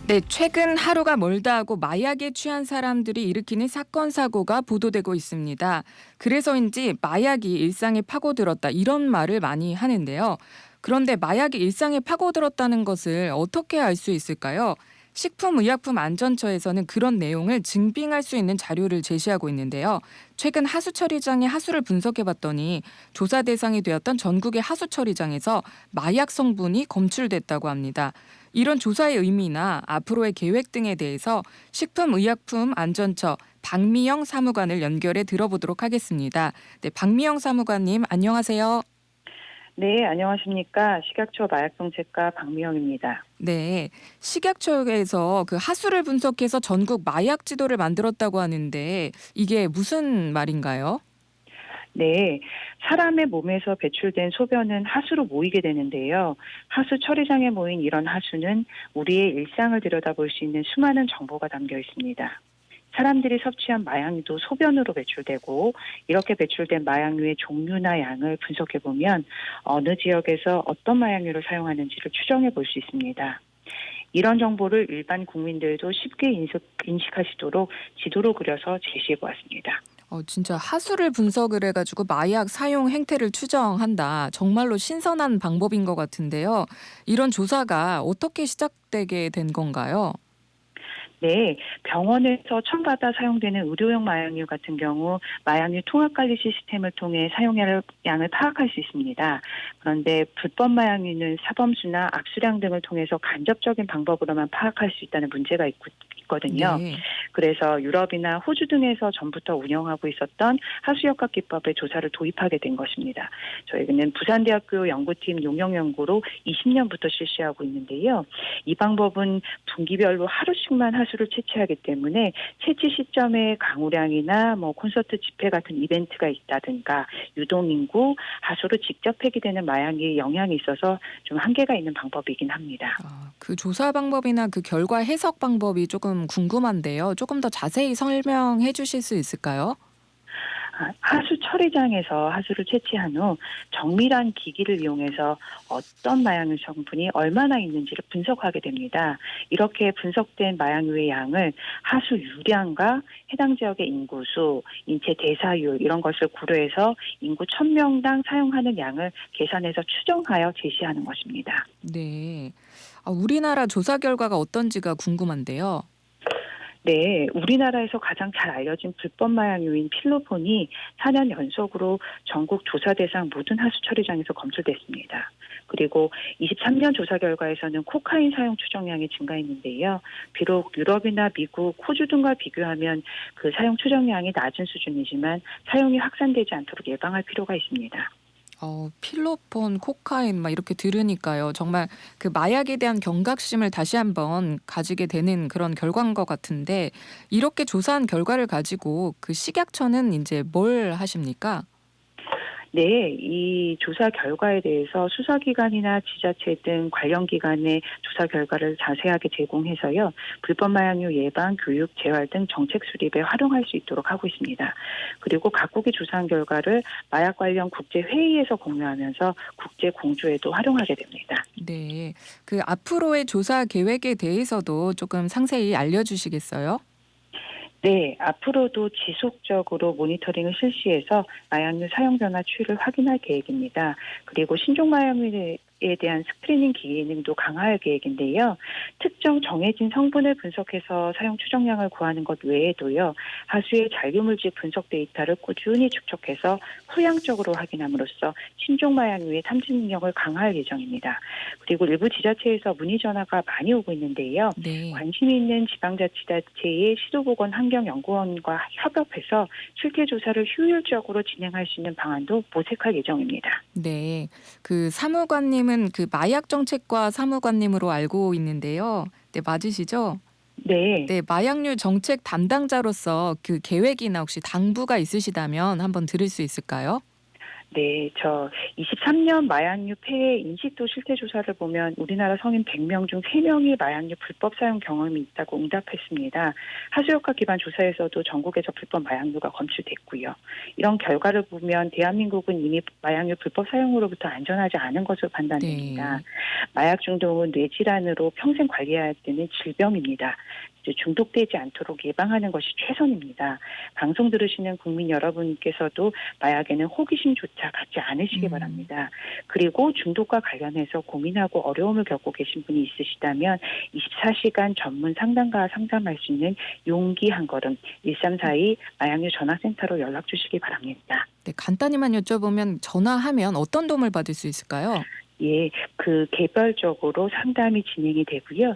네, 최근 하루가 멀다 하고 마약에 취한 사람들이 일으키는 사건 사고가 보도되고 있습니다. 그래서인지 마약이 일상에 파고들었다 이런 말을 많이 하는데요. 그런데 마약이 일상에 파고들었다는 것을 어떻게 알 수 있을까요? 식품의약품안전처에서는 그런 내용을 증빙할 수 있는 자료를 제시하고 있는데요. 최근 하수처리장의 하수를 분석해봤더니 조사 대상이 되었던 전국의 하수처리장에서 마약 성분이 검출됐다고 합니다. 이런 조사의 의미나 앞으로의 계획 등에 대해서 식품의약품안전처 박미영 사무관을 연결해 들어보도록 하겠습니다. 네, 박미영 사무관님 안녕하세요. 네, 안녕하십니까. 식약처 마약정책과 박미영입니다. 네, 식약처에서 그 하수를 분석해서 전국 마약 지도를 만들었다고 하는데 이게 무슨 말인가요? 네, 사람의 몸에서 배출된 소변은 하수로 모이게 되는데요. 하수 처리장에 모인 이런 하수는 우리의 일상을 들여다볼 수 있는 수많은 정보가 담겨 있습니다. 사람들이 섭취한 마약류도 소변으로 배출되고 이렇게 배출된 마약류의 종류나 양을 분석해 보면 어느 지역에서 어떤 마약류를 사용하는지를 추정해 볼 수 있습니다. 이런 정보를 일반 국민들도 쉽게 인식하시도록 지도로 그려서 제시해 보았습니다. 진짜 하수를 분석을 해가지고 마약 사용 행태를 추정한다. 정말로 신선한 방법인 것 같은데요. 이런 조사가 어떻게 시작되게 된 건가요? 네, 병원에서 처음받아 사용되는 의료용 마약류 같은 경우 마약류 통합관리 시스템을 통해 사용량을 파악할 수 있습니다. 그런데 불법 마약류는 사범수나 압수량 등을 통해서 간접적인 방법으로만 파악할 수 있다는 문제가 있거든요. 네. 그래서 유럽이나 호주 등에서 전부터 운영하고 있었던 하수역학 기법의 조사를 도입하게 된 것입니다. 저희는 부산대학교 연구팀 용역연구로 20년부터 실시하고 있는데요. 이 방법은 분기별로 하루씩만 하수를 채취하기 때문에 채취 시점에 강우량이나 콘서트 집회 같은 이벤트가 있다든가 유동인구, 하수로 직접 폐기되는 마약의 영향이 있어서 좀 한계가 있는 방법이긴 합니다. 그 조사 방법이나 그 결과 해석 방법이 조금 궁금한데요. 조금 더 자세히 설명해 주실 수 있을까요? 하수 처리장에서 하수를 채취한 후 정밀한 기기를 이용해서 어떤 마약류 성분이 얼마나 있는지를 분석하게 됩니다. 이렇게 분석된 마약류의 양을 하수 유량과 해당 지역의 인구수, 인체 대사율 이런 것을 고려해서 인구 1000명당 사용하는 양을 계산해서 추정하여 제시하는 것입니다. 네. 우리나라 조사 결과가 어떤지가 궁금한데요. 네, 우리나라에서 가장 잘 알려진 불법 마약류인 필로폰이 4년 연속으로 전국 조사 대상 모든 하수 처리장에서 검출됐습니다. 그리고 23년 조사 결과에서는 코카인 사용 추정량이 증가했는데요. 비록 유럽이나 미국, 호주 등과 비교하면 그 사용 추정량이 낮은 수준이지만 사용이 확산되지 않도록 예방할 필요가 있습니다. 필로폰, 코카인 막 이렇게 들으니까요. 정말 그 마약에 대한 경각심을 다시 한번 가지게 되는 그런 결과인 것 같은데 이렇게 조사한 결과를 가지고 그 식약처는 이제 뭘 하십니까? 네, 이 조사 결과에 대해서 수사기관이나 지자체 등 관련 기관의 조사 결과를 자세하게 제공해서요. 불법 마약류 예방, 교육, 재활 등 정책 수립에 활용할 수 있도록 하고 있습니다. 그리고 각국이 조사한 결과를 마약 관련 국제 회의에서 공유하면서 국제 공조에도 활용하게 됩니다. 네. 그 앞으로의 조사 계획에 대해서도 조금 상세히 알려주시겠어요? 네, 앞으로도 지속적으로 모니터링을 실시해서 마약류 사용 변화 추이를 확인할 계획입니다. 그리고 신종 마약류에 대한 스크리닝 기능도 강화할 계획인데요. 특정 정해진 성분을 분석해서 사용 추정량을 구하는 것 외에도요. 하수의 잔류물질 분석 데이터를 꾸준히 축적해서 후향적으로 확인함으로써 신종 마약류의 탐지 능력을 강화할 예정입니다. 그리고 일부 지자체에서 문의 전화가 많이 오고 있는데요. 네. 관심 있는 지방자치단체의 시도보건환경연구원과 협업해서 실태 조사를 효율적으로 진행할 수 있는 방안도 모색할 예정입니다. 네. 그 사무관님은 그 마약 정책과 사무관님으로 알고 있는데요. 네, 맞으시죠? 네. 네, 마약류 정책 담당자로서 그 계획이나 혹시 당부가 있으시다면 한번 들을 수 있을까요? 네, 저 23년 마약류 폐해 인식도 실태 조사를 보면 우리나라 성인 100명 중 3명이 마약류 불법 사용 경험이 있다고 응답했습니다. 하수역학 기반 조사에서도 전국에서 불법 마약류가 검출됐고요. 이런 결과를 보면 대한민국은 이미 마약류 불법 사용으로부터 안전하지 않은 것으로 판단됩니다. 네. 마약 중독은 뇌질환으로 평생 관리해야 되는 질병입니다. 중독되지 않도록 예방하는 것이 최선입니다. 방송 들으시는 국민 여러분께서도 마약에는 호기심조차 갖지 않으시기 바랍니다. 그리고 중독과 관련해서 고민하고 어려움을 겪고 계신 분이 있으시다면 24시간 전문 상담가와 상담할 수 있는 용기 한 걸음 1342 마약류 전화센터로 연락 주시기 바랍니다. 네, 간단히만 여쭤보면 전화하면 어떤 도움을 받을 수 있을까요? 예, 그 개별적으로 상담이 진행이 되고요.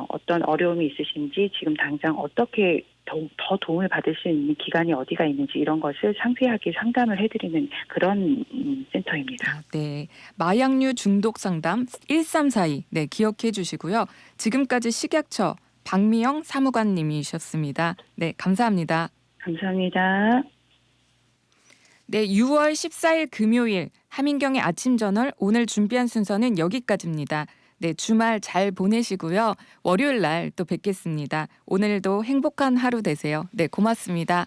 어떤 어려움이 있으신지 지금 당장 어떻게 더 도움을 받을 수 있는 기관이 어디가 있는지 이런 것을 상세하게 상담을 해드리는 그런 센터입니다. 네, 마약류 중독 상담 1342 네, 기억해 주시고요. 지금까지 식약처 박미영 사무관님이셨습니다. 네, 감사합니다. 감사합니다. 네, 6월 14일 금요일 하민경의 아침 저널 오늘 준비한 순서는 여기까지입니다. 네, 주말 잘 보내시고요. 월요일 날 또 뵙겠습니다. 오늘도 행복한 하루 되세요. 네, 고맙습니다.